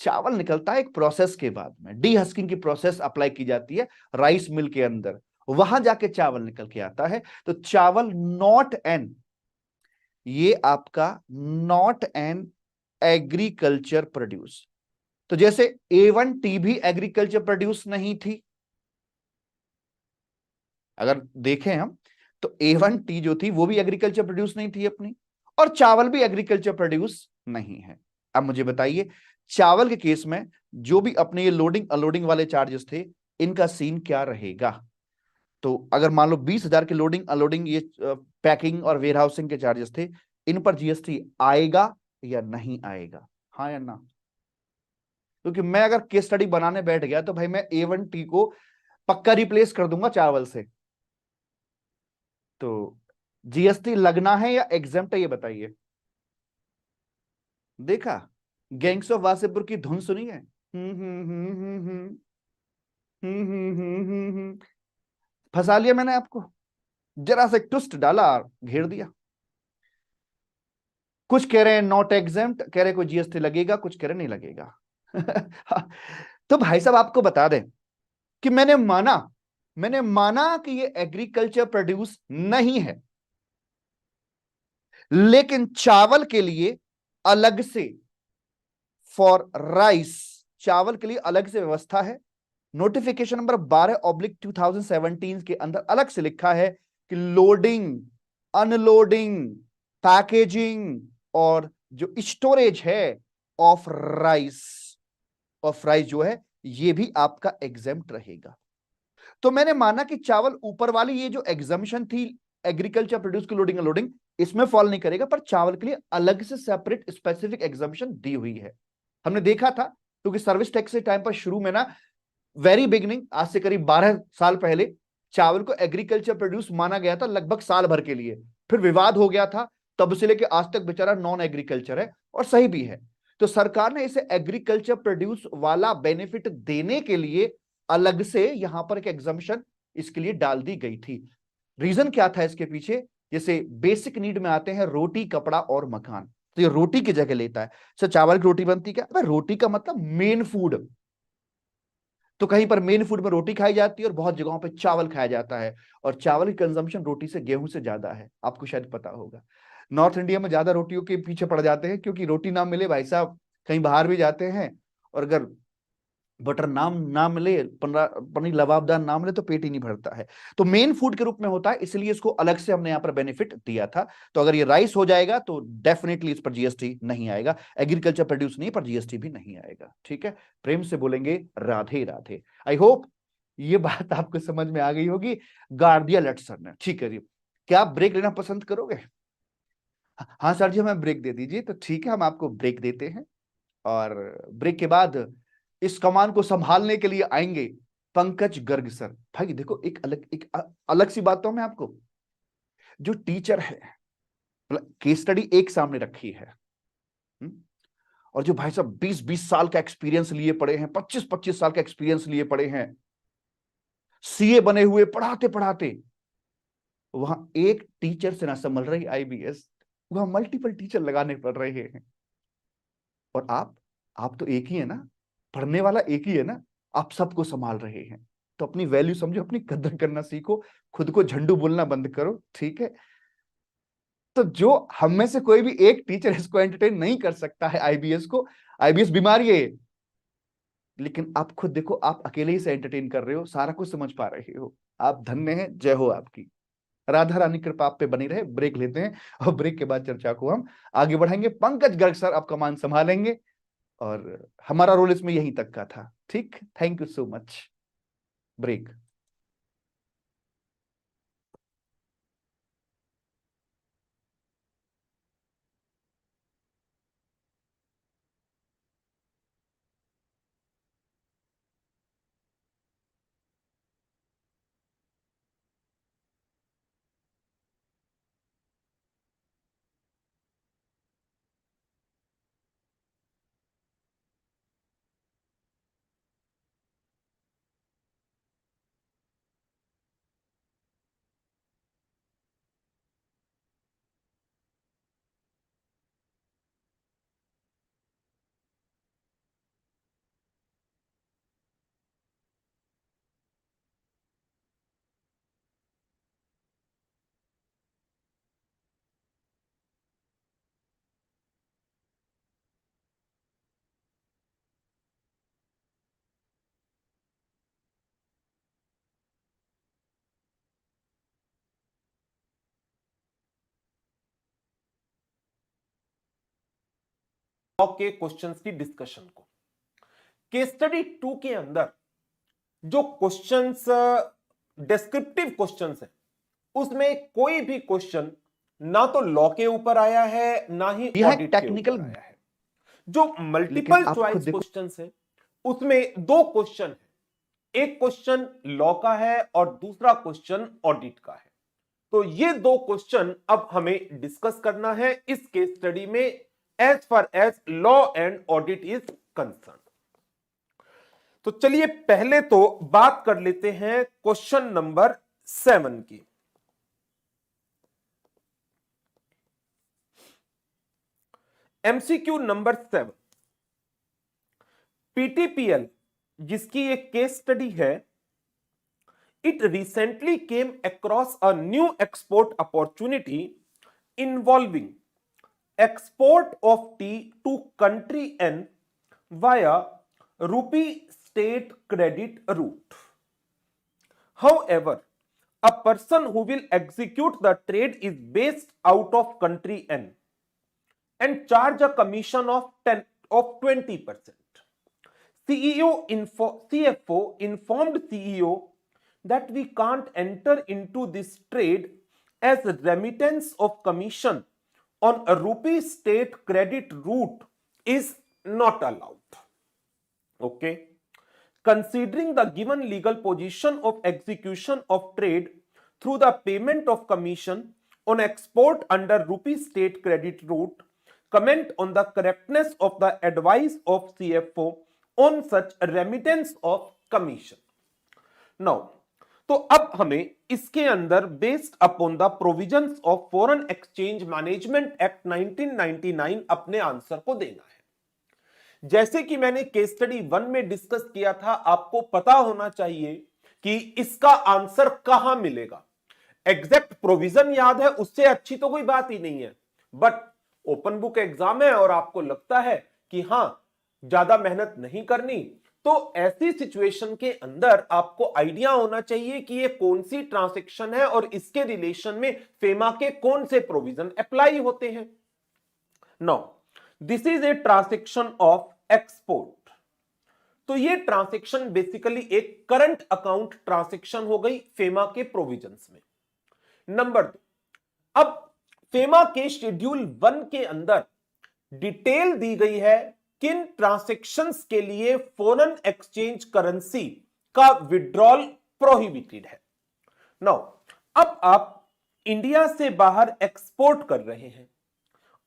चावल निकलता है एक प्रोसेस के बाद में, डी हस्किंग की प्रोसेस अप्लाई की जाती है राइस मिल के अंदर, वहां जाके चावल निकल के आता है। तो चावल नॉट एन, ये आपका नॉट एन एग्रीकल्चर प्रोड्यूस। तो जैसे A1T भी एग्रीकल्चर प्रोड्यूस नहीं थी, अगर देखें हम तो A1T जो थी वो भी एग्रीकल्चर प्रोड्यूस नहीं थी अपनी, और चावल भी एग्रीकल्चर प्रोड्यूस नहीं है। अब मुझे बताइए, चावल के केस में जो भी अपने ये लोडिंग अनलोडिंग वाले चार्जेस थे, इनका सीन क्या रहेगा? तो अगर मान लो 20,000 के लोडिंग अनलोडिंग, ये पैकिंग और वेयर हाउसिंग के चार्जेस थे, इन पर जीएसटी आएगा या नहीं आएगा? हाँ या ना? क्योंकि मैं अगर केस स्टडी बनाने बैठ गया तो भाई मैं A1T को पक्का रिप्लेस कर दूंगा चावल से। तो जीएसटी लगना है या एग्जेम्प्ट है, ये बताइए। देखा, गैंग्स ऑफ वासेपुर की धुन सुनी है? फंसा लिया मैंने आपको, जरा से ट्विस्ट डाला, घेर दिया। कुछ कह रहे हैं नॉट एग्जेम्प्ट, कह रहे कोई जीएसटी लगेगा, कुछ कह रहे नहीं लगेगा। तो भाई साहब आपको बता दें कि मैंने माना कि ये एग्रीकल्चर प्रोड्यूस नहीं है, लेकिन चावल के लिए अलग से, फॉर राइस, चावल के लिए अलग से व्यवस्था है। नोटिफिकेशन नंबर 12/2017 के अंदर अलग से लिखा है कि लोडिंग, अनलोडिंग, पैकेजिंग और जो स्टोरेज है ऑफ राइस जो है, ये भी आपका एग्जेम्प्ट रहेगा। तो मैंने माना कि चावल ऊपर वाली ये जो एग्जम्पशन थी एग्रीकल्चर प्रोड्यूस की लोडिंग अनलोडिंग, इसमें फॉल नहीं करेगा, पर चावल के लिए अलग से सेपरेट स्पेसिफिक एग्जम्पशन दी हुई है। हमने देखा था, क्योंकि सर्विस टैक्स के टाइम पर शुरू में ना, वेरी बिगिनिंग, आज से करीब 12 साल पहले, चावल को एग्रीकल्चर प्रोड्यूस माना गया था लगभग साल भर के लिए, फिर विवाद हो गया था, तब से लेके आज तक बेचारा नॉन एग्रीकल्चर है, और सही भी है। तो सरकार ने इसे एग्रीकल्चर प्रोड्यूस वाला बेनिफिट देने के लिए अलग से यहां पर एक एग्जम्पशन इसके लिए डाल दी गई थी। रीजन क्या था इसके पीछे? जैसे बेसिक नीड में आते हैं रोटी, कपड़ा और मकान, तो ये रोटी की जगह लेता है। सर चावल की रोटी बनती क्या? अबे रोटी का मतलब मेन फूड, तो कहीं पर मेन फूड में रोटी खाई जाती है और बहुत जगहों पे चावल खाया जाता है, और चावल की कंजम्पशन रोटी से, गेहूं से ज्यादा है, आपको शायद पता होगा। नॉर्थ इंडिया में ज्यादा रोटियों के पीछे पड़ जाते हैं, क्योंकि रोटी ना मिले भाई साहब, कहीं बाहर भी जाते हैं, और अगर बटर नाम ना मिले, पनीर लबाबदार ना मिले, तो पेट ही नहीं भरता है। तो मेन फूड के रूप में होता है, इसलिए इसको अलग से हमने यहाँ पर बेनिफिट दिया था। तो अगर ये राइस हो जाएगा तो डेफिनेटली इस पर जीएसटी नहीं आएगा, एग्रीकल्चर प्रोड्यूस नहीं, पर जीएसटी भी नहीं आएगा। ठीक है, प्रेम से बोलेंगे राधे राधे। आई होप ये बात आपको समझ में आ गई होगी। गार्डिया लेट सर ने, ठीक है जी, क्या आप ब्रेक लेना पसंद करोगे? हाँ सर जी, हमें ब्रेक दे दीजिए। तो ठीक है, हम आपको ब्रेक देते हैं, और ब्रेक के बाद इस कमान को संभालने के लिए आएंगे पंकज गर्ग सर। भाई देखो, एक अलग सी बात तो मैं आपको, जो टीचर है, मतलब केस स्टडी एक सामने रखी है, और जो भाई साहब 20-20 साल का एक्सपीरियंस लिए पड़े हैं, 25-25 साल का एक्सपीरियंस लिए पड़े हैं, सीए बने हुए पढ़ाते पढ़ाते वहां एक टीचर से ना संभल रही आईबीएस, वहां मल्टीपल टीचर लगाने पड़ रहे हैं। और आप तो एक ही है ना, पढ़ने वाला एक ही है ना, आप सबको संभाल रहे हैं। तो अपनी वैल्यू समझो, अपनी कदर करना सीखो, खुद को झंडू बोलना बंद करो, ठीक है। तो जो हम में से कोई भी एक टीचर इसको एंटरटेन नहीं कर सकता है आईबीएस को, आईबीएस बीमारी है, लेकिन आप खुद देखो, आप अकेले ही से एंटरटेन कर रहे हो, सारा कुछ समझ पा रहे हो, आप धन्य हैं, जय हो आपकी। राधा रानी कृपा आप पे बनी रहे। ब्रेक लेते हैं और ब्रेक के बाद चर्चा को हम आगे बढ़ाएंगे। पंकज गर्ग सर आप कमान संभालेंगे और हमारा रोल इसमें यहीं तक का था, ठीक। Thank you so much. Break. के क्वेश्चंस की डिस्कशन को। केस स्टडी 2 के अंदर जो क्वेश्चंस डिस्क्रिप्टिव क्वेश्चंस है, उसमें कोई भी क्वेश्चन ना तो लॉ के ऊपर आया है ना ही ऑडिट के ऊपर आया है। जो मल्टीपल चॉइस क्वेश्चंस है उसमें दो क्वेश्चन है, एक क्वेश्चन लॉ का है और दूसरा क्वेश्चन ऑडिट का है। तो ये दो क्वेश्चन अब हमें डिस्कस करना है इस केस स्टडी में as far as law and audit is concern. तो चलिए पहले तो बात कर लेते हैं क्वेश्चन नंबर 7 की। एमसीक्यू नंबर 7, पीटीपीएल जिसकी एक केस स्टडी है, it recently came across a new export opportunity involving export of tea to country N via rupee state credit route. However, a person who will execute the trade is based out of country N and charge a commission of 20%. CFO informed CEO that we can't enter into this trade as remittance of commission on a rupee state credit route is not allowed. Okay. Considering the given legal position of execution of trade through the payment of commission on export under rupee state credit route, comment on the correctness of the advice of CFO on such remittance of commission. Now, तो अब हमें इसके अंदर based upon the provisions of foreign exchange management act 1999 अपने answer को देना है। जैसे कि मैंने केस स्टडी 1 में डिस्कस किया था, आपको पता होना चाहिए कि इसका आंसर कहां मिलेगा। एग्जैक्ट प्रोविजन याद है उससे अच्छी तो कोई बात ही नहीं है, बट ओपन बुक एग्जाम है और आपको लगता है कि हां ज्यादा मेहनत नहीं करनी, तो ऐसी सिचुएशन के अंदर आपको आइडिया होना चाहिए कि ये कौन सी ट्रांजैक्शन है और इसके रिलेशन में फेमा के कौन से प्रोविजन अप्लाई होते हैं। Now this is a transaction of export. तो ये ट्रांजैक्शन बेसिकली एक करंट अकाउंट ट्रांजैक्शन हो गई फेमा के प्रोविजंस में। नंबर 2, अब फेमा के शेड्यूल 1 के अंदर डिटेल दी गई है किन ट्रांजैक्शंस के लिए फॉरेन एक्सचेंज करेंसी का विड्रॉल प्रोहिबिटेड है। नाउ अब आप इंडिया से बाहर एक्सपोर्ट कर रहे हैं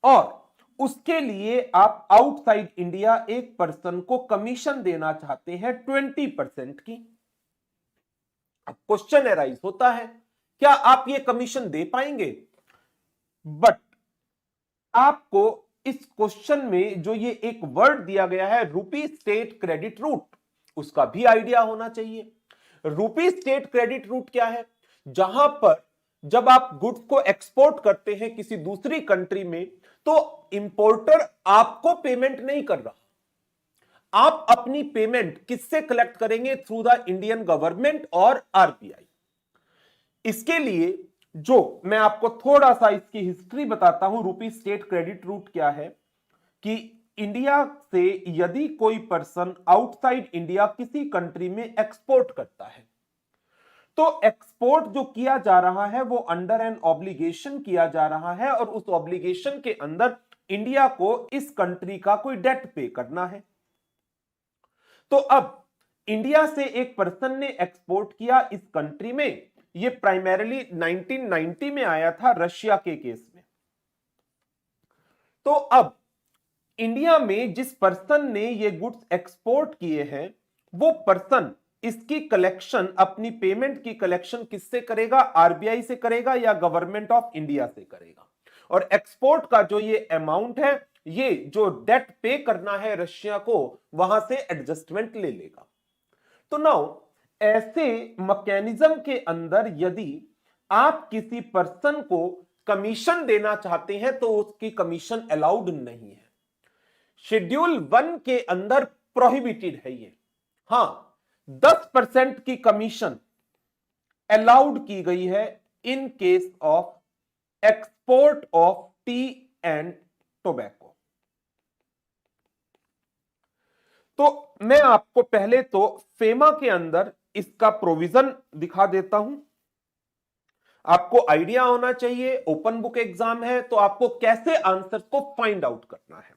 और उसके लिए आप आउटसाइड इंडिया एक पर्सन को कमीशन देना चाहते हैं 20% की। अब क्वेश्चन एराइज होता है, क्या आप ये कमीशन दे पाएंगे? बट आपको इस क्वेश्चन में जो ये एक वर्ड दिया गया है रूपी स्टेट क्रेडिट रूट, उसका भी आइडिया होना चाहिए। रूपी स्टेट क्रेडिट रूट क्या है? जहां पर जब आप गुड्स को एक्सपोर्ट करते हैं किसी दूसरी कंट्री में, तो इंपोर्टर आपको पेमेंट नहीं कर रहा, आप अपनी पेमेंट किससे कलेक्ट करेंगे? थ्रू द इंडियन गवर्नमेंट और आरबीआई। इसके लिए जो मैं आपको थोड़ा सा इसकी हिस्ट्री बताता हूं, रूपी स्टेट क्रेडिट रूट क्या है, कि इंडिया से यदि कोई पर्सन आउटसाइड इंडिया किसी कंट्री में एक्सपोर्ट करता है, तो एक्सपोर्ट जो किया जा रहा है वो अंडर एन ऑब्लिगेशन किया जा रहा है, और उस ऑब्लिगेशन के अंदर इंडिया को इस कंट्री का कोई डेट पे करना है। तो अब इंडिया से एक पर्सन ने एक्सपोर्ट किया इस कंट्री में, ये प्राइमरीली 1990 में आया था रशिया के केस में। तो अब इंडिया में जिस पर्सन ने ये गुड्स एक्सपोर्ट किए हैं, वो पर्सन इसकी कलेक्शन, अपनी पेमेंट की कलेक्शन किससे करेगा? आरबीआई से करेगा या गवर्नमेंट ऑफ इंडिया से करेगा। और एक्सपोर्ट का जो ये अमाउंट है, ये जो डेट पे करना है रशिया को, वहां से एडजस्टमेंट ले लेगा। तो नाउ ऐसे मैकेनिज्म के अंदर यदि आप किसी पर्सन को कमीशन देना चाहते हैं तो उसकी कमीशन अलाउड नहीं है। शेड्यूल 1 के अंदर प्रोहिबिटेड है ये। हां, 10% की कमीशन अलाउड की गई है in case of export of tea and tobacco. तो मैं आपको पहले तो फेमा के अंदर इसका प्रोविजन दिखा देता हूं, आपको आइडिया होना चाहिए। ओपन बुक एग्जाम है तो आपको कैसे आंसर्स को फाइंड आउट करना है।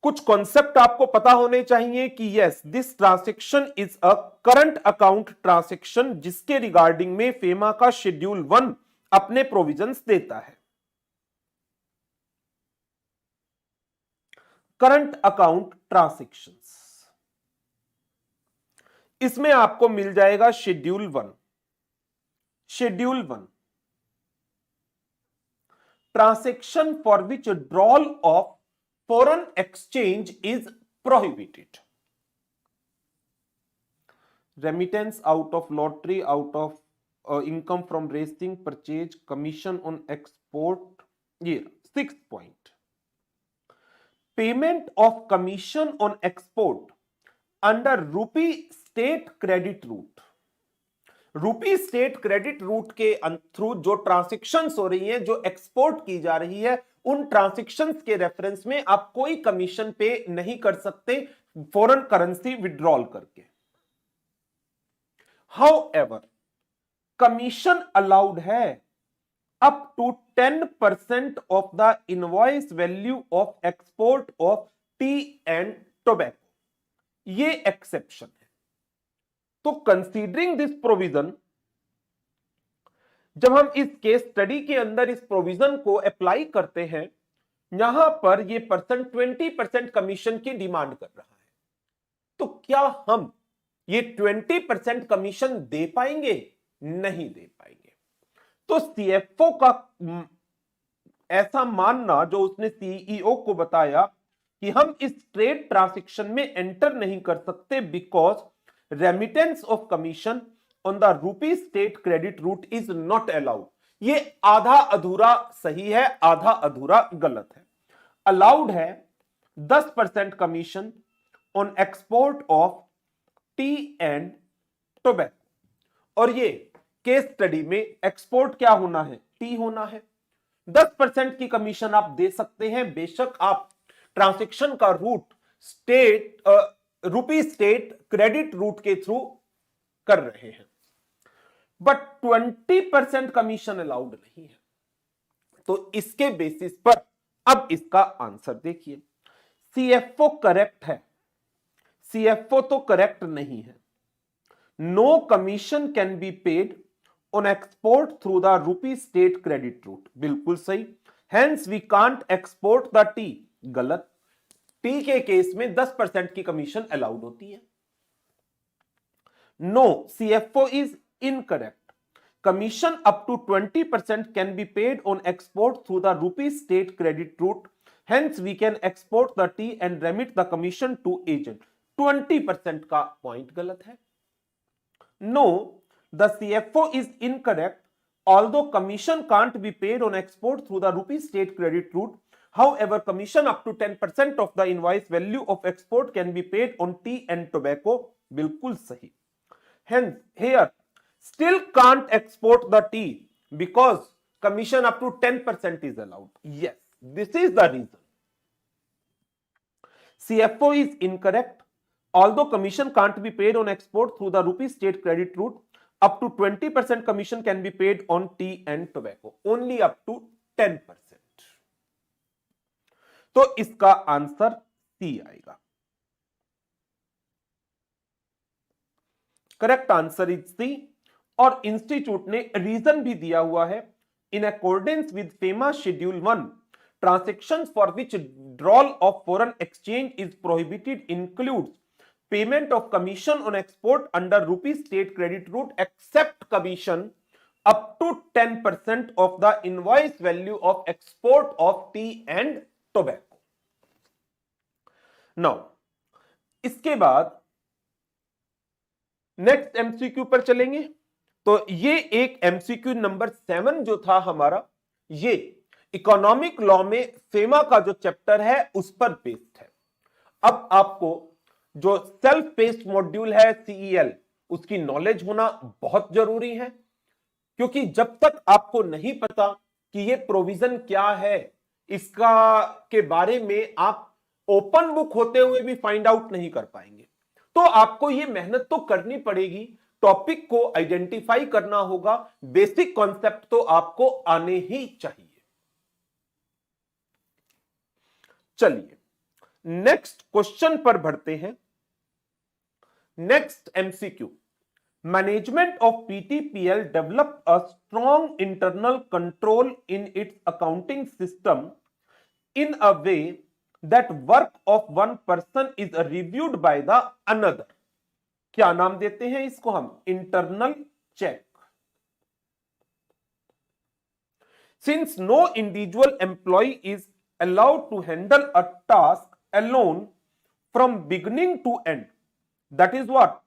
कुछ कॉन्सेप्ट आपको पता होने चाहिए कि yes, this transaction is a current account transaction, जिसके रिगार्डिंग में फेमा का शेड्यूल 1 अपने प्रोविजंस देता है। करंट अकाउंट ट्रांजैक्शंस, इसमें आपको मिल जाएगा schedule 1। Schedule 1, transaction for which drawal of foreign exchange is prohibited. Remittance out of lottery, out of income from racing, purchase, commission on export. ये 6th point, payment of commission on export under rupee state credit route. Rupee state credit route के through जो transactions हो रही हैं, जो export की जा रही है, उन ट्रांजैक्शंस के रेफरेंस में आप कोई कमीशन पे नहीं कर सकते फॉरेन करेंसी विड्रॉल करके। हाउएवर, कमीशन अलाउड है up to 10% of the invoice value of export of tea and tobacco. ये एक्सेप्शन है। तो कंसीडरिंग दिस प्रोविजन, जब हम इस केस स्टडी के अंदर इस प्रोविजन को अप्लाई करते हैं, यहां पर ये पर्सन 20% कमीशन की डिमांड कर रहा है, तो क्या हम ये 20% कमीशन दे पाएंगे? नहीं दे पाएंगे। तो सीएफओ का ऐसा मानना, जो उसने सीईओ को बताया कि हम इस ट्रेड ट्रांजैक्शन में एंटर नहीं कर सकते because remittance of commission on the rupee state credit route is not allowed, ये आधा अधूरा सही है, आधा अधूरा गलत है। अलाउड है 10% commission on export of tea and tobacco, और ये केस स्टडी में एक्सपोर्ट क्या होना है? टी होना है। 10% की कमीशन आप दे सकते हैं, बेशक आप ट्रांजैक्शन का रूट स्टेट रूपी स्टेट क्रेडिट रूट के थ्रू कर रहे हैं, बट 20% कमीशन अलाउड नहीं है। तो इसके बेसिस पर अब इसका आंसर देखिए। सीएफओ करेक्ट है? सीएफओ तो करेक्ट नहीं है। No commission can be paid on export through the rupee state credit route, बिल्कुल सही। Hence we can't export the tea, गलत। टी के केस में 10% की कमीशन अलाउड होती है। No, CFO is incorrect. Commission up to 20% can be paid on export through the rupee state credit route. Hence, we can export the tea and remit the commission to agent. 20% का point गलत है. No, the CFO is incorrect. Although commission can't be paid on export through the rupee state credit route, however, commission up to 10% of the invoice value of export can be paid on tea and tobacco. बिल्कुल सही. Hence, here still can't export the tea because commission up to 10% is allowed. Yes, this is the reason. CFO is incorrect. Although commission can't be paid on export through the rupee state credit route, up to 20% commission can be paid on tea and tobacco. Only up to 10%. तो इसका answer C आएगा. Correct answer is C. और institute ने reason भी दिया हुआ है. In accordance with FEMA schedule 1, transactions for which withdrawal of foreign exchange is prohibited includes payment of commission on export under rupee state credit route except commission up to 10% of the invoice value of export of tea and tobacco. Now, इसके बाद next MCQ पर चलेंगे. तो ये एक MCQ number 7 जो था हमारा, ये इकोनॉमिक लॉ में फेमा का जो चैप्टर है उस पर बेस्ड है. अब आपको जो सेल्फ पेस्ड मॉड्यूल है सीईएल, उसकी नॉलेज होना बहुत जरूरी है, क्योंकि जब तक आपको नहीं पता कि ये प्रोविजन क्या है, इसका के बारे में आप ओपन बुक होते हुए भी फाइंड आउट नहीं कर पाएंगे. तो आपको ये मेहनत तो करनी पड़ेगी, टॉपिक को आइडेंटिफाई करना होगा, बेसिक कॉन्सेप्ट तो आपको आने ही चाहिए. चलिए नेक्स्ट क्वेश्चन पर बढ़ते हैं. Next MCQ. Management of PTPL develop a strong internal control in its accounting system in a way that work of one person is reviewed by the another. क्या नाम देते हैं इसको हम? Internal check. Since no individual employee is allowed to handle a task alone from beginning to end, that is what?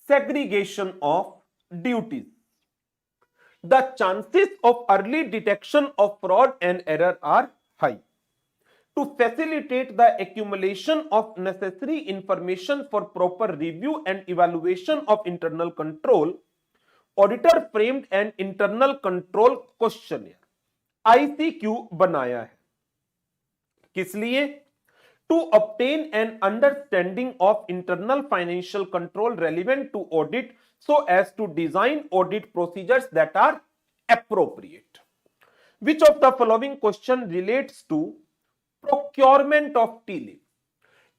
Segregation of duties. The chances of early detection of fraud and error are high. To facilitate the accumulation of necessary information for proper review and evaluation of internal control, auditor framed an internal control questionnaire, ICQ बनाया है. किस लिए? To obtain an understanding of internal financial control relevant to audit so as to design audit procedures that are appropriate. Which of the following question relates to procurement of tea leaf?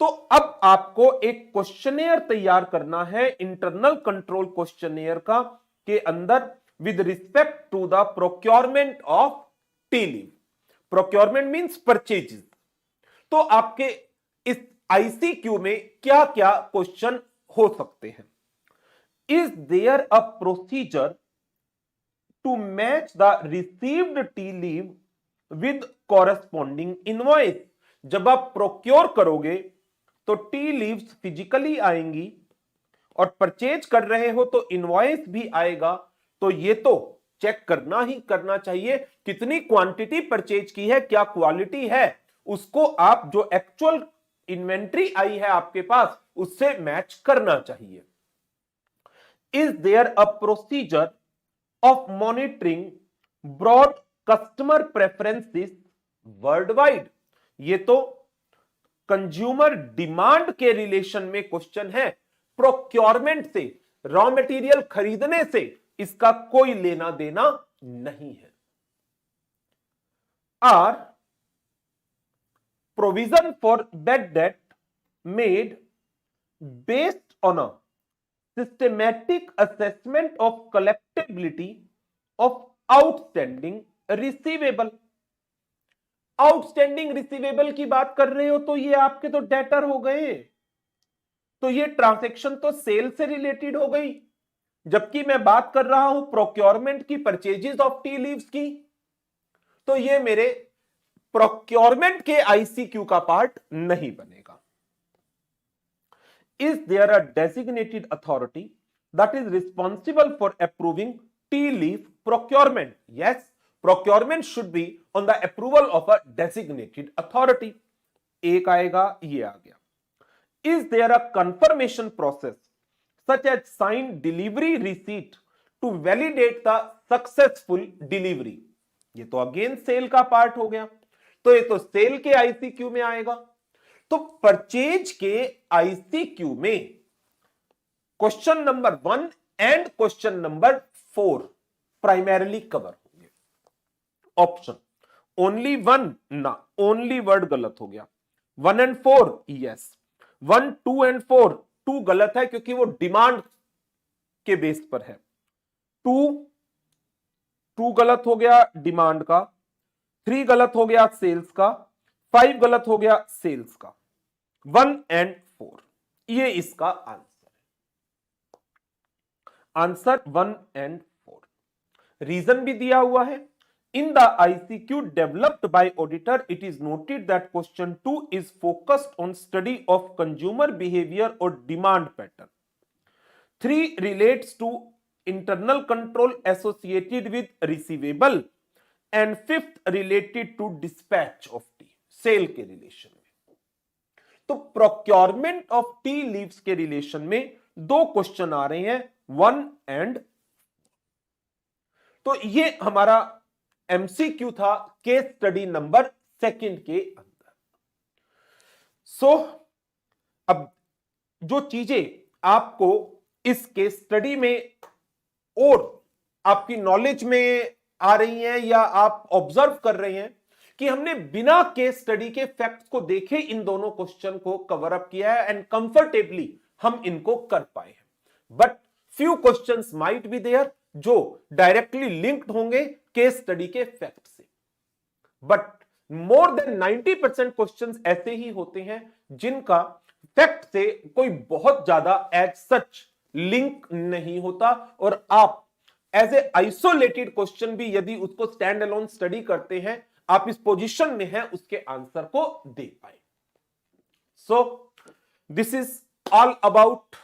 तो अब आपको एक questionnaire तैयार करना है internal control questionnaire का के अंदर with respect to the procurement of tea leaf. Procurement means purchases. तो आपके इस आईसीक्यू में क्या क्या क्वेश्चन हो सकते हैं? Is there a procedure to match the received tea leaf with corresponding invoice? जब आप प्रोक्योर करोगे तो टी लीव्स फिजिकली आएंगी और परचेज कर रहे हो तो इनवॉइस भी आएगा. तो ये तो चेक करना ही करना चाहिए कितनी क्वांटिटी परचेज की है, क्या क्वालिटी है, उसको आप जो एक्चुअल इन्वेंट्री आई है आपके पास उससे मैच करना चाहिए. Is there a procedure of monitoring broad customer preferences worldwide? ये तो कंज्यूमर डिमांड के रिलेशन में क्वेश्चन है. प्रोक्योरमेंट से, रॉ मटेरियल खरीदने से इसका कोई लेना देना नहीं है. Are provision for bad debt made based on a systematic assessment of collectability of outstanding receivable? Outstanding receivable की बात कर रहे हो तो ये आपके तो डेटर हो गए. तो ये ट्रांजैक्शन तो सेल से रिलेटेड हो गई, जबकि मैं बात कर रहा हूं प्रोक्योरमेंट की, परचेजेस ऑफ टी लीव्स की, तो ये मेरे प्रोक्योरमेंट के आईसीक्यू का पार्ट नहीं बनेगा। Is there a designated authority that is responsible for approving tea leaf procurement? Yes, procurement should be on the approval of a designated authority. एक आएगा, ये आ गया। Is there a confirmation process such as signed delivery receipt to validate the successful delivery? ये तो again cell का part हो गया, तो ये तो सेल के आईसीक्यू में आएगा। तो परचेज के आईसीक्यू में question number 1 and question number 4 primarily cover होंगे। ऑप्शन ओनली 1 ना, ओनली वर्ड गलत हो गया। 1 and 4 यस, 1, 2 and 4 2 गलत है क्योंकि वो डिमांड के बेस पर है। 2 गलत हो गया डिमांड का, 3 गलत हो गया सेल्स का, 5 गलत हो गया सेल्स का। 1 and 4 ये इसका आंसर है। Answer 1 and 4। रीजन भी दिया हुआ है। In the ICQ developed by auditor, it is noted that question 2 is focused on study of consumer behavior or demand pattern. 3 relates to internal control associated with receivable and 5th related to dispatch of tea, sale के relation में। तो procurement of tea leaves के relation में 2 question आ रहे हैं, 1 and। तो ये हमारा एमसीक्यू था केस स्टडी नंबर 2 के अंदर। सो अब जो चीजें आपको इस केस स्टडी में और आपकी नॉलेज में आ रही हैं या आप ऑब्जर्व कर रहे हैं कि हमने बिना केस स्टडी के फैक्ट्स को देखे इन दोनों क्वेश्चन को कवर अप किया है एंड कंफर्टेबली हम इनको कर पाए हैं। But few questions might be there जो डायरेक्टली लिंक्ड होंगे केस स्टडी के फैक्ट से, बट मोर देन 90% क्वेश्चंस ऐसे ही होते हैं जिनका फैक्ट से कोई बहुत ज्यादा एज सच लिंक नहीं होता, और आप एज ए आइसोलेटेड क्वेश्चन भी यदि उसको स्टैंड अलोन स्टडी करते हैं, आप इस पोजीशन में हैं उसके आंसर को दे पाए। So this is all about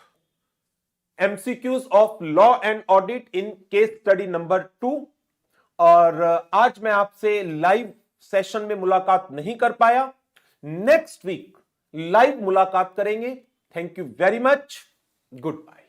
MCQs of law and audit in case study number 2। और आज मैं आपसे लाइव सेशन में मुलाकात नहीं कर पाया, नेक्स्ट वीक लाइव मुलाकात करेंगे। Thank you very much, good bye.